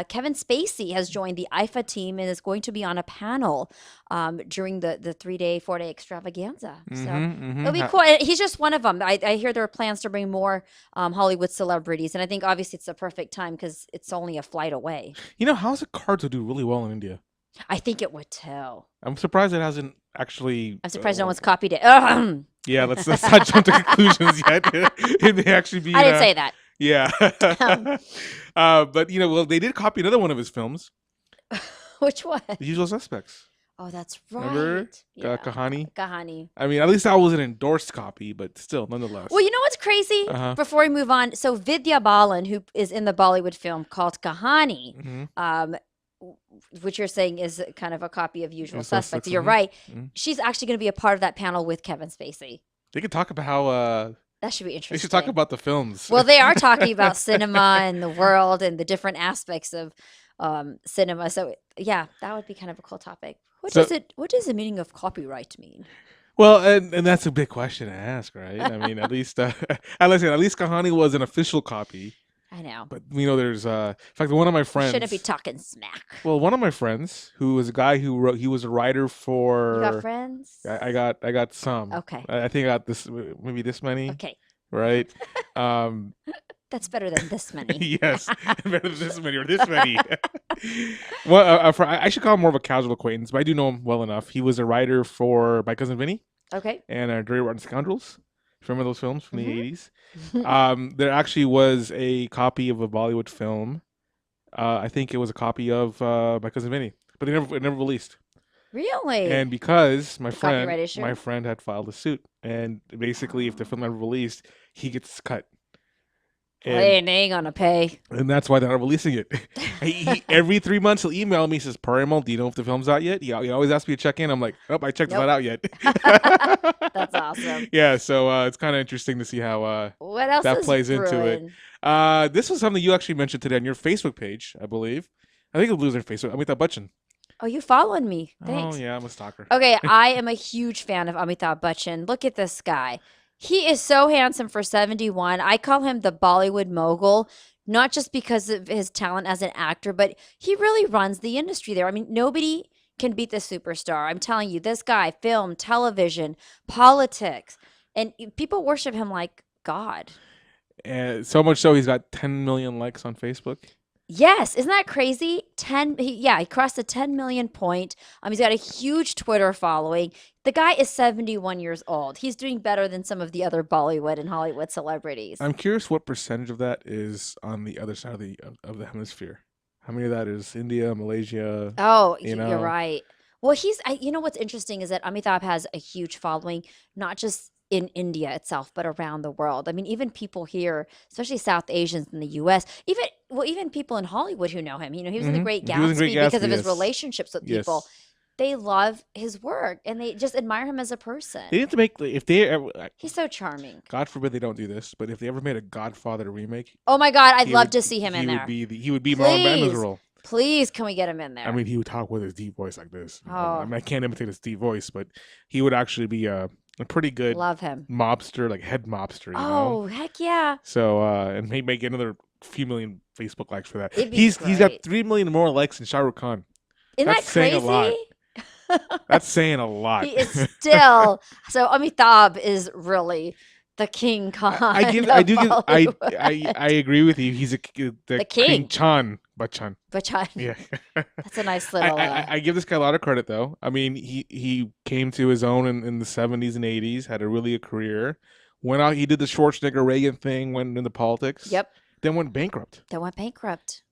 Kevin Spacey has joined the IFA team and is going to be on a panel during the 3-day, 4-day extravaganza. So it'll be cool. And he's just one of them. I hear there are plans to bring more Hollywood celebrities. And I think obviously it's the perfect time because it's only a flight away. You know, how's a card to do really well in India? I think it would too. I'm surprised it hasn't actually. I'm surprised no one's copied it. I Yeah, let's not jump to conclusions yet. It may actually be. didn't say that. Yeah. But, well, they did copy another one of his films, Which one? The Usual Suspects. Oh, that's right. Remember? Yeah. Kahani? Kahani. I mean, at least that was an endorsed copy, but still, nonetheless. Well, you know what's crazy? Uh-huh. Before we move on, so Vidya Balan, who is in the Bollywood film called Kahani, Mhm. which you're saying is kind of a copy of Usual Usual Suspects. Suspects, You're mhm. right. Mhm. She's actually going to be a part of that panel with Kevin Spacey. They could talk about how That should be they interesting. should talk about the films. Well, they are talking about cinema and the world and the different aspects of cinema. So yeah, that would be kind of a cool topic. What does the meaning of copyright mean? Well, and that's a big question to ask, right? I mean, at least at least Kahani was an official copy. I know. But you know, there's in fact one of my friends. Shouldn't be talking smack. Well, one of my friends who was a guy who wrote. He was a writer for. You got friends? I got some. Okay. I think I got maybe this many. Okay. Right. That's better than this many. Yes, better than this many or this many. Well, I should call him more of a casual acquaintance, but I do know him well enough. He was a writer for My Cousin Vinny. Okay. And Dirty Rotten Scoundrels. Remember those films from the 80s? Mm-hmm. There actually was a copy of a Bollywood film. I think it was a copy of My Cousin Vinny, but it never released. Really? And because my copyright issue? friend had filed a suit, and basically, if the film never released, he gets cut. They ain't gonna pay. And that's why they're not releasing it. Every 3 months, he'll email me, says, Parimal, do you know if the film's out yet? He always asks me to check in. I'm like, I checked, it's not out yet. That's awesome. Yeah, so it's kind of interesting to see how what else that is plays into it. This was something you actually mentioned today on your Facebook page, I believe. I think it was on Facebook. Amitabh Bachchan. Oh, you following me. Thanks. Oh, yeah, I'm a stalker. Okay, I am a huge fan of Amitabh Bachchan. Look at this guy. He is so handsome for 71. I call him the Bollywood mogul, not just because of his talent as an actor, but he really runs the industry there. I mean, nobody can beat the superstar. I'm telling you, this guy, film, television, politics, and people worship him like God. So much so he's got 10 million likes on Facebook. Yes, isn't that crazy? He crossed the 10 million point. He's got a huge Twitter following. The guy is 71 years old. He's doing better than some of the other Bollywood and Hollywood celebrities. I'm curious what percentage of that is on the other side of the hemisphere. How many of that is India, Malaysia? Oh, you're right. Well, you know what's interesting is that Amitabh has a huge following, not just in India itself, but around the world. I mean, even people here, especially South Asians in the U.S., even people in Hollywood who know him. You know, he was in The Great Gatsby because of his relationships with people. They love his work and they just admire him as a person. They need to make he's so charming. God forbid they don't do this, but if they ever made a Godfather remake, oh my God, I'd love to see him in there. He would be Marlon Brando's role. Please, can we get him in there? I mean, he would talk with his deep voice like this. Oh. I mean, I can't imitate his deep voice, but he would actually be a pretty good love him mobster, like head mobster. You know? Oh, heck yeah! So and he may get another few million Facebook likes for that. He's got 3 million more likes than Shah Rukh Khan. Isn't that crazy? Saying a lot. That's saying a lot. He is still so. Amitabh is really the King Khan. I agree with you. He's the King Chan. Bachchan. Yeah. That's a nice little. I give this guy a lot of credit, though. I mean, he came to his own in the 70s and 80s, had a career. Went out, he did the Schwarzenegger Reagan thing, went into politics. Yep. Then went bankrupt.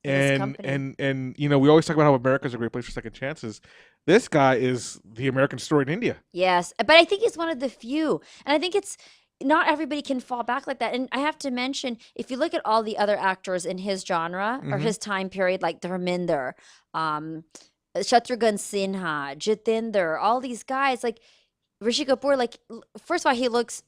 And you know, we always talk about how America's a great place for second chances. This guy is the American story in India. Yes, but I think he's one of the few, and I think it's. Not everybody can fall back like that. And I have to mention, if you look at all the other actors in his genre or his time period, like Dharminder, Shatrughan Sinha, Jitendra, all these guys, like Rishi Kapoor, like, first of all, he looks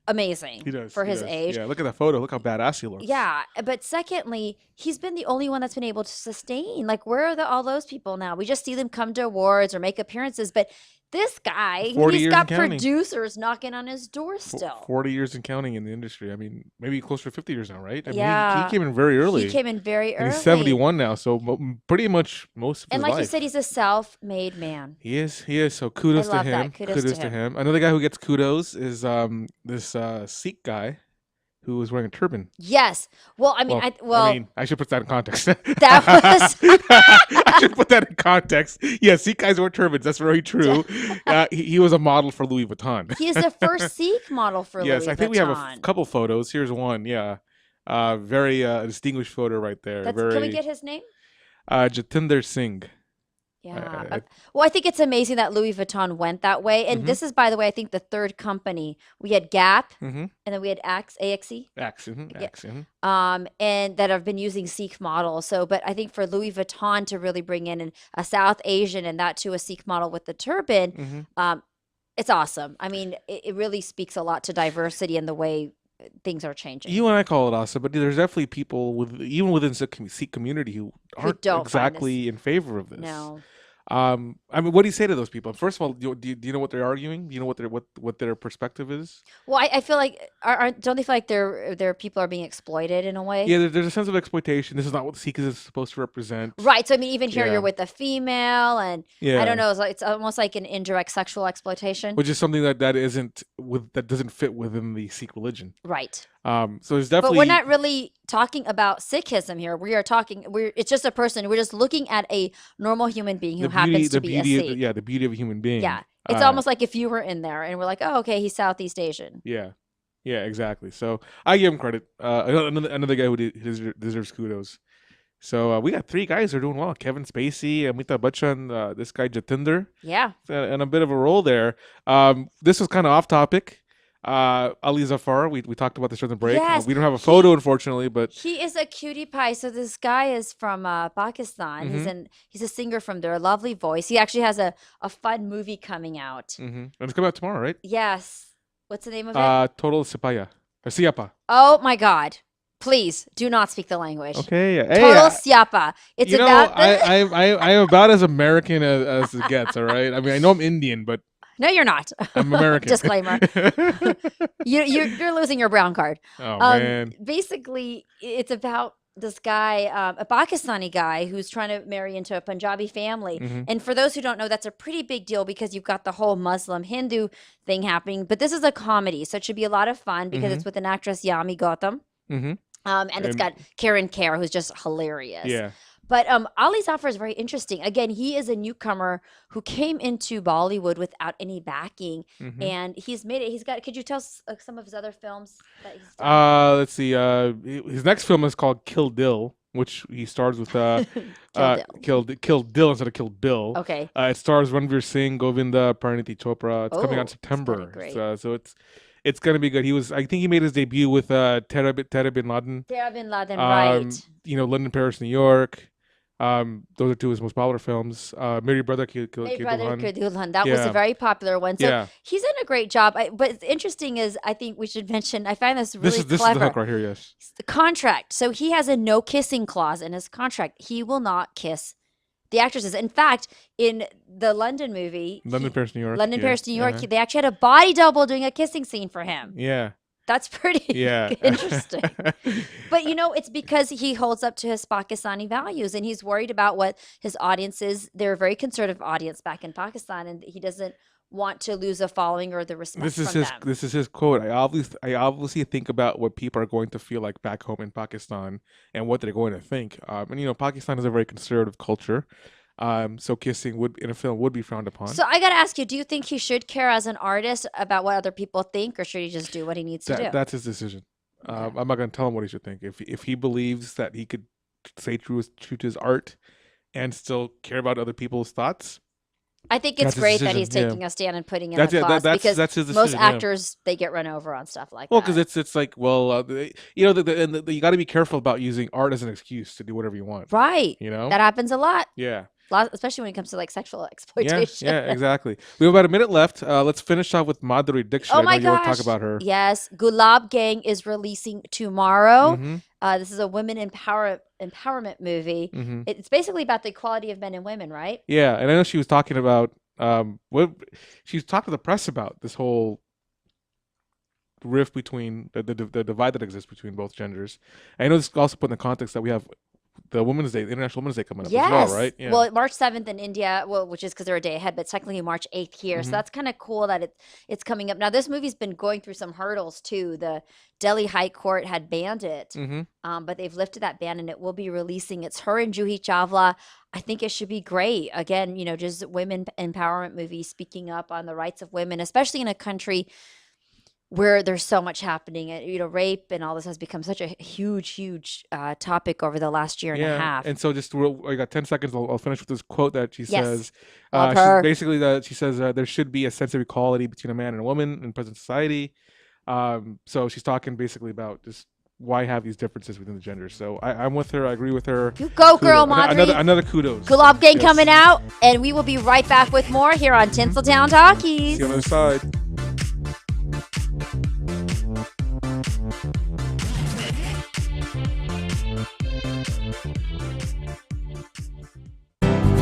amazing for his age. Yeah, look at that photo. Look how badass he looks. Yeah, but secondly, he's been the only one that's been able to sustain. Like, where are all those people now? We just see them come to awards or make appearances, but this guy, he's got producers knocking on his door still. 40 years and counting in the industry. I mean, maybe closer to 50 years now, right? I mean, he came in very early. And he's 71 now, so pretty much most of his life. And like you said, he's a self-made man. He is. So kudos to him. Kudos to him. Another guy who gets kudos is this Sikh guy who was wearing a turban. Yes. Well, I mean, I should put that in context. That was. I should put that in context. Yes, Sikh guys wear turbans. That's very true. He was a model for Louis Vuitton. He is the first Sikh model for Louis Vuitton. Yes, I think we have a couple photos. Here's one. Yeah, very distinguished photo right there. Can we get his name? Jitendra Singh. Yeah. Well, I think it's amazing that Louis Vuitton went that way. And this is, by the way, I think the third company. We had Gap, and then we had AXE. And that have been using Sikh models. So, but I think for Louis Vuitton to really bring in a South Asian and that to a Sikh model with the turban, it's awesome. I mean, it really speaks a lot to diversity and the way things are changing. You and I call it awesome, but there's definitely people even within the Sikh community who aren't exactly in favor of this. No. I mean, what do you say to those people? First of all, do you know what they're arguing? Do you know what their perspective is? Well, I feel like don't they feel like their people are being exploited in a way? Yeah, there's a sense of exploitation. This is not what Sikhism is supposed to represent. Right. So I mean, even here you're with a female, and I don't know. It's almost like an indirect sexual exploitation, which is something that doesn't fit within the Sikh religion. Right. So there's definitely. But we're not really talking about Sikhism here. It's just a person. We're just looking at a normal human being who happens to be a Sikh. The beauty of a human being. Yeah. It's almost like if you were in there and we're like, oh, okay, he's Southeast Asian. Yeah. Yeah, exactly. So I give him credit. Another guy who deserves kudos. So we got 3 guys who are doing well. Kevin Spacey, Amitabh Bachchan, this guy Jatinder. Yeah. And a bit of a role there. This was kind of off topic. Ali Zafar, we talked about this during the break. Yes, we don't have a photo, unfortunately, but he is a cutie pie. So this guy is from Pakistan. He's a singer from there, a lovely voice. He actually has a fun movie coming out. And it's coming out tomorrow, right? Yes. What's the name of it? Total Siapa. Oh my God. Please do not speak the language. Okay. Total Siapa. It's about I am about as American as it gets, all right? I mean, I know I'm Indian, but no, you're not. I'm American. Disclaimer. You're losing your brown card. Oh, man. Basically, it's about this guy, a Pakistani guy who's trying to marry into a Punjabi family. And for those who don't know, that's a pretty big deal because you've got the whole Muslim Hindu thing happening. But this is a comedy, so it should be a lot of fun because it's with an actress, Yami Gautam. And it's got Karen Kerr, who's just hilarious. Yeah. But Ali Zafar is very interesting. Again, he is a newcomer who came into Bollywood without any backing, and he's made it. Could you tell us some of his other films that he's done? Let's see. His next film is called Kill Dil, which he stars with Kill Dil instead of Kill Bill. Okay. It stars Ranveer Singh, Govinda, Pariniti Chopra. It's coming out in September. Great. So it's gonna be good. I think he made his debut with Tara bin Laden. Tara bin Laden, right? London, Paris, New York. Those are 2 of his most popular films. Meri Brother Ki Dulhan. That was a very popular one. So Yeah. he's done a great job. But it's interesting is I think we should mention, I find this really This clever. is the hook right here, yes. The contract. So he has a no kissing clause in his contract. He will not kiss the actresses. In fact, in the London movie, London, Paris, New York. Paris, New York, they actually had a body double doing a kissing scene for him. Yeah. That's pretty interesting. But, it's because he holds up to his Pakistani values and he's worried about what his audience is. They're a very conservative audience back in Pakistan, and he doesn't want to lose a following or the respect from them. This is his quote. I obviously think about what people are going to feel like back home in Pakistan and what they're going to think. And Pakistan is a very conservative culture. So kissing in a film would be frowned upon. So I got to ask you, do you think he should care as an artist about what other people think, or should he just do what he needs to do? That's his decision. I'm not going to tell him what he should think. If he believes that he could stay true to his art and still care about other people's thoughts, I think it's great that he's taking a stand and putting in a clause because that's his most decision, actors they get run over on stuff like that. Well, because it's like, you got to be careful about using art as an excuse to do whatever you want. Right. That happens a lot. Yeah. Especially when it comes to like sexual exploitation. Yeah, exactly. We have about a minute left. Let's finish off with Madhuri Dixit. Oh my gosh. You want to talk about her. Yes. Gulab Gang is releasing tomorrow. This is a women empowerment movie. It's basically about the equality of men and women, right? Yeah, and I know she was talking about she was talking to the press about this whole rift between the divide that exists between both genders. I know this also put in the context that we have the Women's Day, the International Women's Day coming up as well, right? Yeah. Well, March 7th in India, which is because they're a day ahead, but technically March 8th here. So that's kind of cool that it's coming up. Now, this movie's been going through some hurdles, too. The Delhi High Court had banned it, but they've lifted that ban, and it will be releasing. It's her and Juhi Chawla. I think it should be great. Again, just women empowerment movie speaking up on the rights of women, especially in a country where there's so much happening. Rape and all this has become such a huge topic over the last year and a half. And so just I got 10 seconds. I'll finish with this quote that she says. Love her. She says there should be a sense of equality between a man and a woman in present society. So she's talking basically about just why have these differences within the genders. So I'm with her. I agree with her. You go, girl, Madri. Another kudos. Gulab Gang coming out, and we will be right back with more here on TinselTown Talkies. See you on the other side.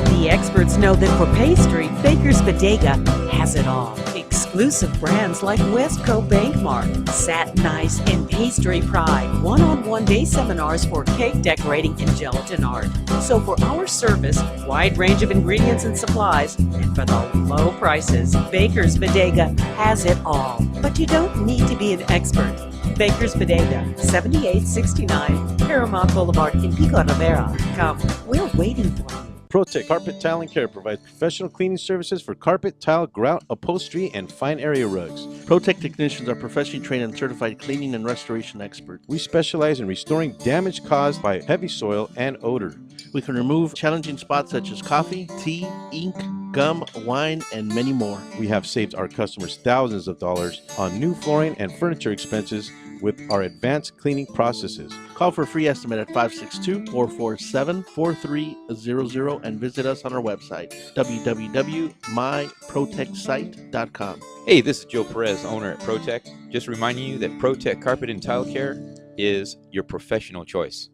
The experts know that for pastry, Baker's Bodega has it all. Exclusive brands like Westco Bankmart, Satin Ice, and Pastry Pride. One-on-one day seminars for cake decorating and gelatin art. So for our service, wide range of ingredients and supplies, and for the low prices, Baker's Bodega has it all. But you don't need to be an expert. Baker's Bodega, 7869 Paramount Boulevard in Pico Rivera. Come, we're waiting for you. ProTech Carpet Tile and Care provides professional cleaning services for carpet, tile, grout, upholstery, and fine area rugs. ProTech technicians are professionally trained and certified cleaning and restoration experts. We specialize in restoring damage caused by heavy soil and odor. We can remove challenging spots such as coffee, tea, ink, gum, wine, and many more. We have saved our customers thousands of dollars on new flooring and furniture expenses with our advanced cleaning processes. Call for a free estimate at 562-447-4300 and visit us on our website, www.myprotectsite.com. Hey, this is Joe Perez, owner at ProTech. Just reminding you that ProTech Carpet and Tile Care is your professional choice.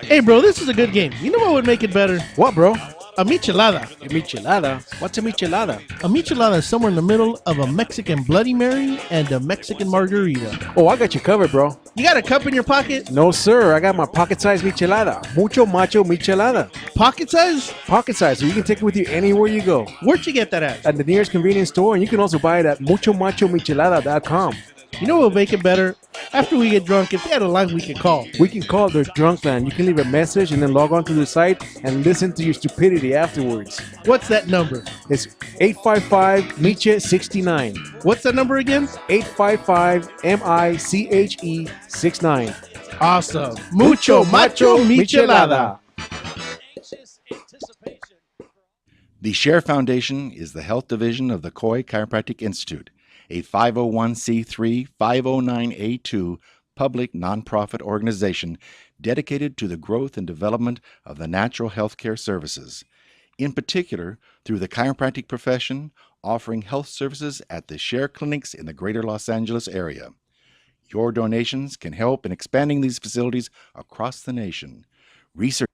Hey, bro, this is a good game. You know what would make it better? What, bro? A michelada. A michelada? What's a michelada? A michelada is somewhere in the middle of a Mexican Bloody Mary and a Mexican margarita. Oh, I got you covered, bro. You got a cup in your pocket? No, sir. I got my pocket-sized michelada. Mucho macho michelada. Pocket size? Pocket size, so you can take it with you anywhere you go. Where'd you get that at? At the nearest convenience store, and you can also buy it at muchomachomichelada.com. You know what will make it better? After we get drunk, if they had a line we can call. We can call their drunk line. You can leave a message and then log on to the site and listen to your stupidity afterwards. What's that number? It's 855-MICHE-69. What's that number again? 855-MICHE-69. Awesome. Mucho macho michelada. The Share Foundation is the health division of the Coy Chiropractic Institute, a 501c3 509A2 public nonprofit organization dedicated to the growth and development of the natural health care services, in particular through the chiropractic profession, offering health services at the Share clinics in the greater Los Angeles area. Your donations can help in expanding these facilities across the nation. Research.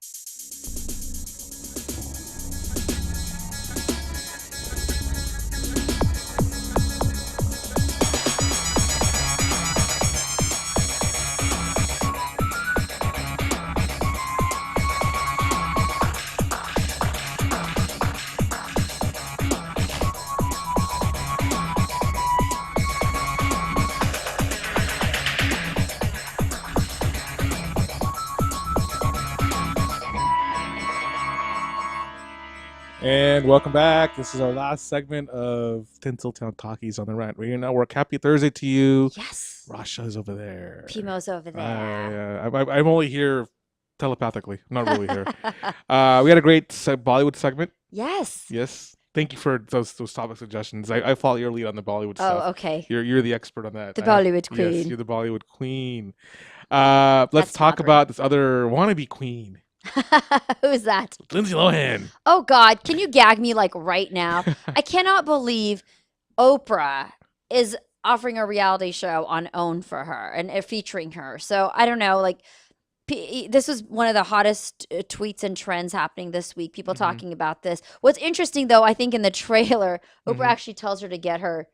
And welcome back. This is our last segment of TinselTown Talkies on the Rant Radio Network. Happy Thursday to you. Yes. Rasha's over there. Pimo's over there. I'm only here telepathically. I'm not really here. We had a great Bollywood segment. Yes. Yes. Thank you for those topic suggestions. I follow your lead on the Bollywood stuff. Oh, okay. You're the expert on that. The Bollywood queen. Yes, you're the Bollywood queen. Let's talk about this other wannabe queen. Who's that? Lindsay Lohan. Oh God, can you gag me like right now? I cannot believe Oprah is offering a reality show on OWN for her and featuring her. So I don't know, like this was one of the hottest tweets and trends happening this week. People talking about this. What's interesting though, I think in the trailer, Oprah actually tells her to get her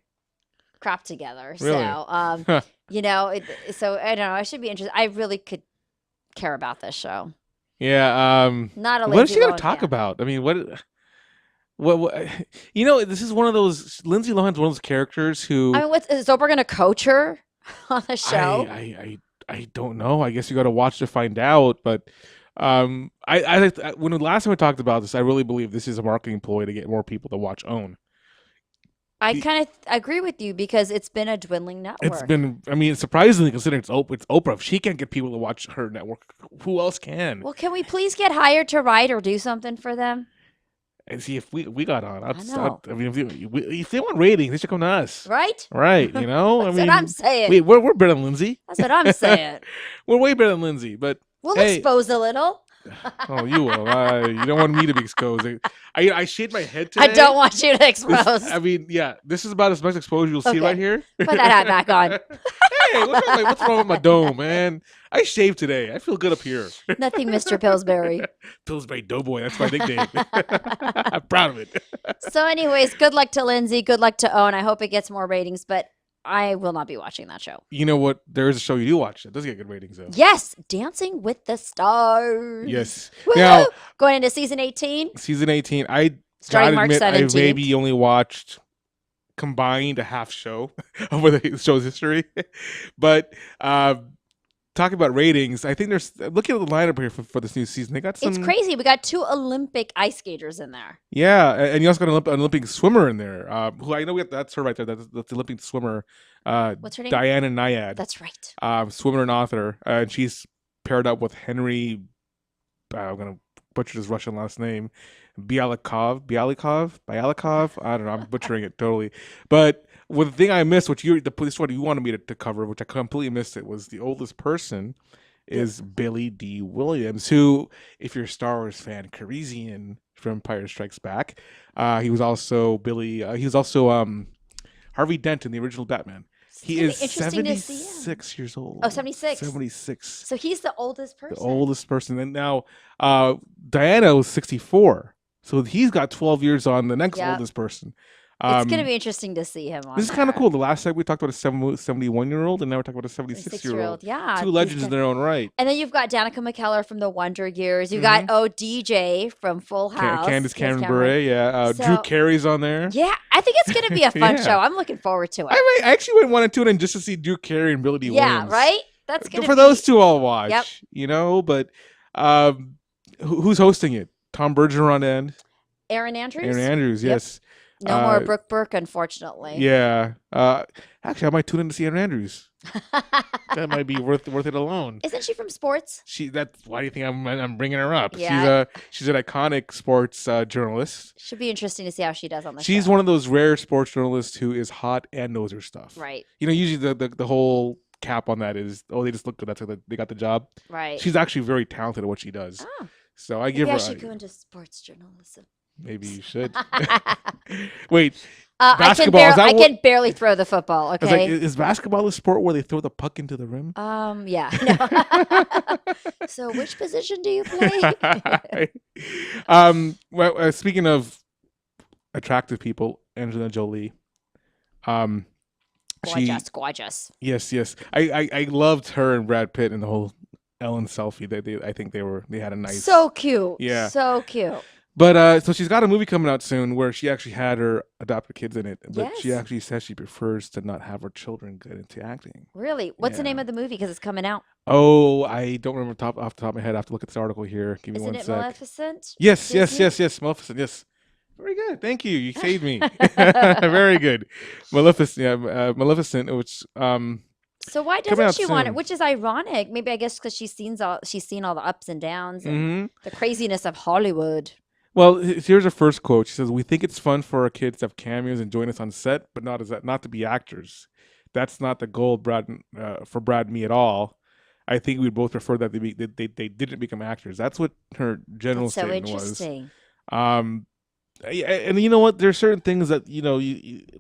crap together. Really? So, you know, so I don't know. I should be interested. I really could care about this show. Yeah. Not a what is she going Lohan to talk fan. about? I mean, what? You know, this is one of those. Lindsay Lohan's one of those characters who. I mean, is Oprah going to coach her on the show? I don't know. I guess you got to watch to find out. But when the last time we talked about this, I really believe this is a marketing ploy to get more people to watch OWN. I kind of agree with you because it's been a dwindling network. It's been, I mean, surprisingly considering it's Oprah. If she can't get people to watch her network, who else can? Well, can we please get hired to write or do something for them? And see if we got on. know. I mean, if they want ratings, they should come to us. Right? Right. You know? That's I mean, what I'm saying. We're better than Lindsay. That's what I'm saying. We're way better than Lindsay. But We'll hey, expose a little. oh, you will. You don't want me to be exposed. I shaved my head today. I don't want you to expose. I mean, yeah, this is about as much exposure you'll see Okay. right here. Put that hat back on. Hey, what's wrong with my dome, man? I shaved today. I feel good up here. Nothing, Mr. Pillsbury. Pillsbury Doughboy. That's my nickname. I'm proud of it. So, anyways, good luck to Lindsay. Good luck to Owen. I hope it gets more ratings, but I will not be watching that show. You know what? There is a show you do watch that does get good ratings, though. Yes, Dancing with the Stars. Yes. Woo-hoo! Now, Going into season 18. season 18, I Starting gotta March admit, 17th. I maybe only watched combined a half show over the show's history. But talking about ratings, I think there's looking at the lineup here for this new season. They got some. It's crazy. We got 2 Olympic ice skaters in there. Yeah, and you also got an Olympic swimmer in there. Who I know that's her right there. That's the Olympic swimmer. What's her name? Diana Nyad. That's right. Swimmer and author, and she's paired up with Henry. I'm gonna butcher his Russian last name, Bialikov. I don't know. I'm butchering it totally. But the thing I missed, this one you wanted me to cover, which I completely missed it, was the oldest person is Billy D. Williams, who, if you're a Star Wars fan, Carisian from Empire Strikes Back. He was also Harvey Dent in the original Batman. He is 76 years old. Oh, 76. 76. So he's the oldest person. The oldest person. And now Diana was 64. So he's got 12 years on the next oldest person. It's going to be interesting to see him on This is kind of cool. The last time we talked about a 71-year-old, and now we're talking about a 76-year-old. Yeah. Two legends in their own right. And then you've got Danica McKellar from the Wonder Years. You got DJ from Full House. Candace Cameron Bure, yeah. Drew Carey's on there. Yeah, I think it's going to be a fun show. I'm looking forward to it. I actually went 1 and 2 in just to see Drew Carey and Billy D. Williams. Yeah, right? That's going to For those two, I'll watch. Yep. You know, but who's hosting it? Tom Bergeron on end. Aaron Andrews? Aaron Andrews, yes. No more Brooke Burke, unfortunately. Yeah. Actually, I might tune in to see Aaron Andrews. That might be worth it alone. Isn't she from sports? Why do you think I'm bringing her up? Yeah. She's an iconic sports journalist. Should be interesting to see how she does on the show. She's one of those rare sports journalists who is hot and knows her stuff. Right. You know, usually the whole cap on that is, they just look good. That's how they got the job. Right. She's actually very talented at what she does. Oh. So I give her. I should go into sports journalism. Maybe you should. Wait. Basketball. I can barely throw the football. I was Okay. like, is basketball a sport where they throw the puck into the rim? Yeah. No. So which position do you play? Well, speaking of attractive people, Angelina Jolie. Gorgeous. Yes. I loved her and Brad Pitt and the whole Ellen selfie. I think they had a nice. So cute. Yeah. So cute. But so she's got a movie coming out soon where she actually had her adopted kids in it, but she Yes. actually says she prefers to not have her children get into acting. Really? What's the name of the movie? Because it's coming out. Oh, I don't remember off the top of my head. I have to look at this article here. Give me Isn't one it sec. Maleficent? Yes. Disney? Maleficent. Yes. Very good. Thank you. You saved me. Very good. Maleficent. Yeah, Maleficent. Which So why coming doesn't out she want it? soon. Which is ironic. Maybe I guess because she's seen all the ups and downs and Mhm. the craziness of Hollywood. Well, here's her first quote. She says, "We think it's fun for our kids to have cameos and join us on set, but not to be actors. That's not the goal, for Brad and me at all. I think we'd both prefer that they didn't become actors." That's what her general That's so statement interesting. was. And you know what? There's certain things that you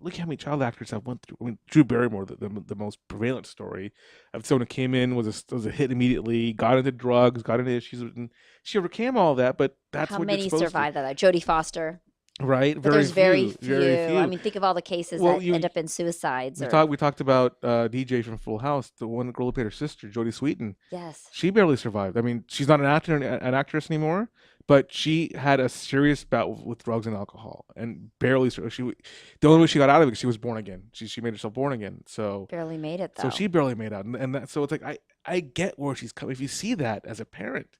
look how many child actors have went through. I mean, Drew Barrymore, the most prevalent story of someone who came in was a hit immediately, got into drugs, got into issues, and she overcame all that. But that's How what many you're supposed survived that? Jodie Foster. Right, But there's very few. very few. I mean, think of all the cases Well, that end up in suicides. We talked about DJ from Full House, the one girl who played her sister, Jodie Sweetin. Yes. She barely survived. I mean, she's not an actress anymore, but she had a serious bout with drugs and alcohol, and barely. The only way she got out of it, she was born again. She made herself born again. So barely made it though. So she barely made out, and that, so it's like I get where she's coming. If you see that as a parent,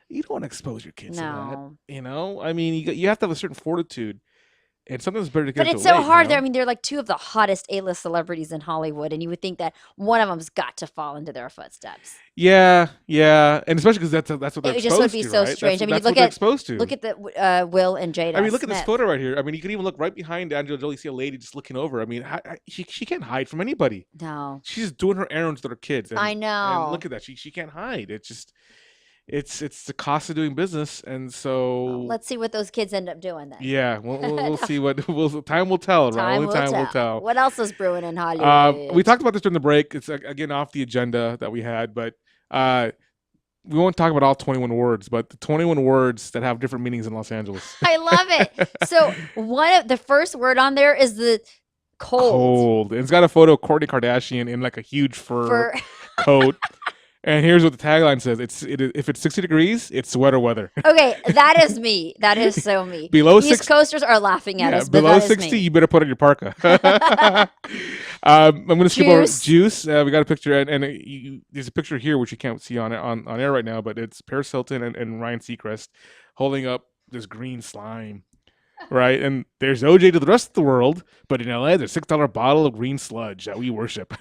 you don't want to expose your kids to that. No. You know, I mean, you have to have a certain fortitude And sometimes it's better to get But into it's it so late, hard. you know? I mean, they're like two of the hottest A-list celebrities in Hollywood, and you would think that one of them's got to fall into their footsteps. Yeah, and especially because that's what they're It exposed just would be to, so right? strange. That's, I mean, that's look what they're at exposed to. look at the Will and Jada. I mean, look at this Smith. photo right here. I mean, you can even look right behind Angela Jolie. See a lady just looking over. I mean, she can't hide from anybody. No, She's just doing her errands with her kids. And, I know. And look at that. She can't hide. It's just it's the cost of doing business, and so Let's see what those kids end up doing then. yeah, we'll see what time will tell. Right? Only time will tell. What else is brewing in Hollywood? We talked about this during the break. It's again off the agenda that we had, but we won't talk about all 21 words, but the 21 words that have different meanings in Los Angeles. I love it. So one of the first word on there is the cold. It's got a photo of Kourtney Kardashian in like a huge fur coat. And here's what the tagline says: if it's 60 degrees, it's sweater weather. Okay, that is me. That is so me. Below East 60 Coasters are laughing at us. But below that is 60, me. you better put on your parka. I'm going to skip over Juice. We got a picture, and there's a picture here which you can't see on air right now, but it's Paris Hilton and Ryan Seacrest holding up this green slime. Right, and there's OJ to the rest of the world, but in LA, there's $6 bottle of green sludge that we worship.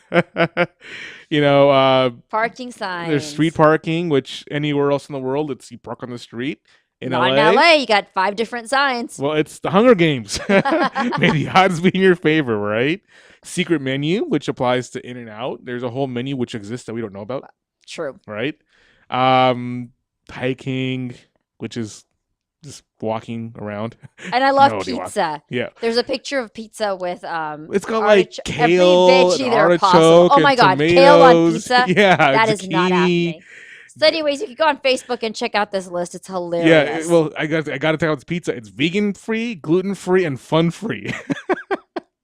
Parking signs. There's street parking, which anywhere else in the world, it's you park on the street. Not in LA, you got 5 different signs. Well, it's the Hunger Games. May the odds be in your favor, right? Secret menu, which applies to In and Out. There's a whole menu which exists that we don't know about. True. Right? Hiking, which is just walking around. And I love Nobody pizza. walks. Yeah. There's a picture of pizza with it's got like every kale, veggie and there possible. artichoke, Oh my and god, kale on tomatoes. pizza? Yeah, that is not zucchini. happening. So anyways, you can go on Facebook and check out this list. It's hilarious. Yeah, well, I got to tell you about this pizza. It's vegan free, gluten free, and fun free.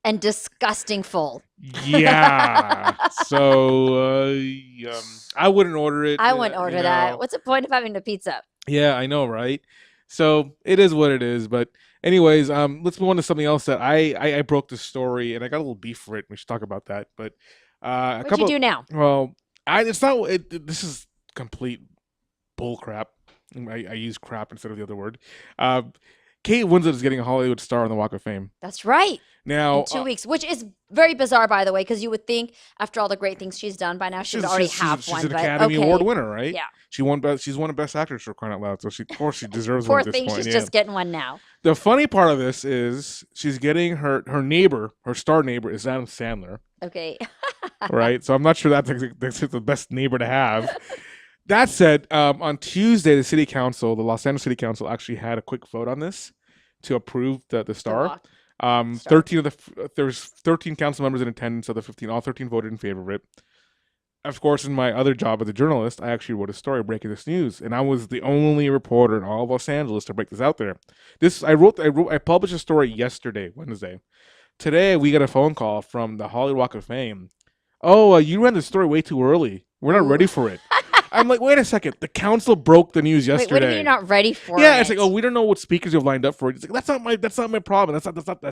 And disgusting full. Yeah. So I wouldn't order it. I wouldn't order that. know. What's the point of having a pizza? Yeah, I know, right? So it is what it is. But anyways, let's move on to something else that I broke the story and I got a little beef for it. We should talk about that. But What'd you do now? Well, it's not. This is complete bull crap. I use crap instead of the other word. Kate Winslet is getting a Hollywood star on the Walk of Fame. That's right. Now, in 2 weeks, which is very bizarre, by the way, because you would think after all the great things she's done by now, she would already have one. She's an but Academy okay. Award winner, right? Yeah. She's won a Best Actress for crying out loud, so of course she deserves Poor one at this thing, point. she's yeah. just getting one now. The funny part of this is she's getting her neighbor, her star neighbor is Adam Sandler, Okay. right? So I'm not sure that's the best neighbor to have. That said, on Tuesday, the Los Angeles City Council actually had a quick vote on this to approve the star. 13 council members in attendance of the 15. All 13 voted in favor of it. Of course, in my other job as a journalist, I actually wrote a story breaking this news, and I was the only reporter in all of Los Angeles to break this out there. I published a story yesterday, Wednesday. Today, we got a phone call from the Hollywood Walk of Fame. Oh, you ran the story way too early. We're not ready for it. I'm like, wait a second. The council broke the news yesterday. Wait, what do you mean you're not ready for it? Yeah, it's like, oh, we don't know what speakers you've lined up for. It's like, that's not my problem. That's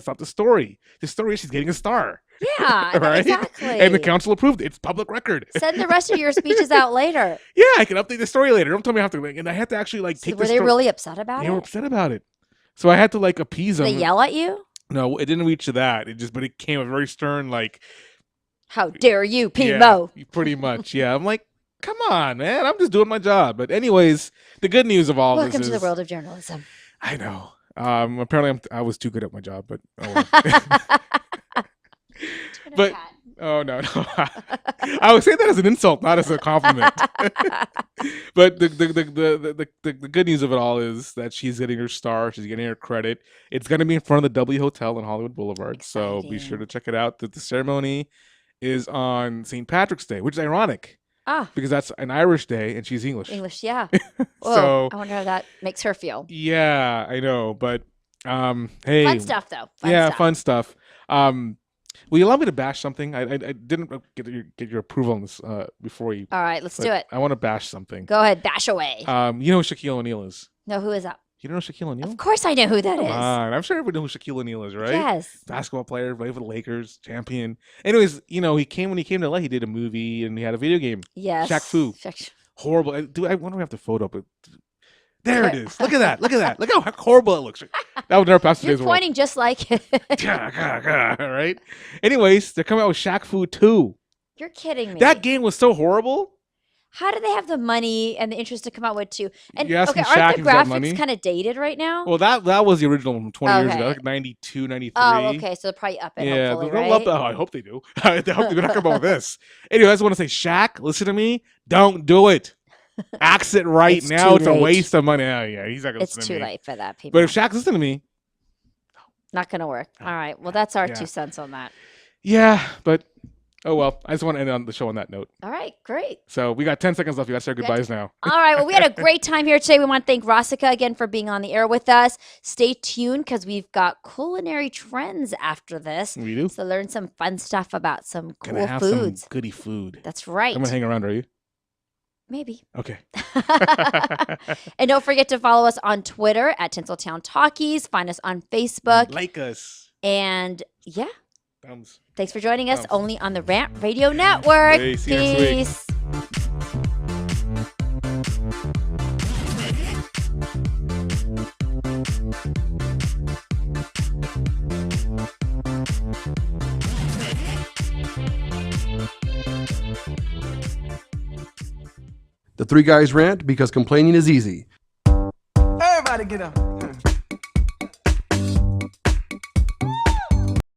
not the story. The story is she's getting a star. Yeah, right? exactly. And the council approved it. It's public record. Send the rest of your speeches out later. Yeah, I can update the story later. Don't tell me I have to. And I had to actually take. Were they really upset about They it? were upset about it. So I had to appease them. Did they yell at you? No, it didn't reach to that. But it came a very stern How dare you, Pimo? Yeah, pretty much. Yeah, I'm like, come on, man. I'm just doing my job. But anyways, the good news of all Welcome this to is the world of journalism. I know. Apparently, I was too good at my job, but oh well. But oh no, I would say that as an insult, not as a compliment. But the good news of it all is that she's getting her star. She's getting her credit. It's going to be in front of the W Hotel on Hollywood Boulevard. So be sure to check it out. The ceremony is on St. Patrick's Day, which is ironic. Because that's an Irish day and she's English. English, yeah. So I wonder how that makes her feel. Yeah, I know, but hey, Fun stuff though. Fun stuff. Will you allow me to bash something? I didn't get your approval on this before you. All right, let's do it. I want to bash something. Go ahead, bash away. You know who Shaquille O'Neal is? No, who is that? You don't know Shaquille O'Neal? Of course I know who that is. I'm sure everybody knows who Shaquille O'Neal is, right? Yes. Basketball player, played for the Lakers, champion. Anyways, when he came to LA, he did a movie and he had a video game. Yes. Shaq Fu. Horrible. I wonder if we have the photo, but There it is. Look at that. Look at that. Look how horrible it looks. That would never pass You're today's world. pointing just like it. Right? Anyways, they're coming out with Shaq Fu 2. You're kidding me. That game was so horrible. How do they have the money and the interest to come out with 2? And You're asking okay, Shaq aren't if the he's got money? graphics kind of dated right now? Well, that was the original from 20 years ago, Okay. like 92, 93. Oh, okay. So they'll probably up it, Yeah, hopefully, they'll right? love that. Oh, I hope they do. I hope they're not come out with this. Anyway, I just want to say, Shaq, listen to me. Don't do it. Axe it right It's now. too It's a late. waste of money. Oh, yeah, he's not going to It's listen to too me. late for that, people. But if Shaq's listening to me, Not going to work. All right. Well, that's our Yeah. 2 cents on that. yeah, but oh well. I just want to end on the show on that note. All right. Great. So we got 10 seconds left. You got to say our goodbyes now. All right. Well, we had a great time here today. We want to thank Rosica again for being on the air with us. Stay tuned because we've got culinary trends after this. We do. So learn some fun stuff about some Gonna cool have foods. some goody food. That's right. I'm going to hang around, are you? Maybe. Okay. And don't forget to follow us on Twitter at TinselTown Talkies. Find us on Facebook. Like us. And yeah. Thumbs. Thanks for joining us only on the Rant Radio Network. Hey, see you next week. Peace. The Three Guys Rant because complaining is easy. Everybody get up.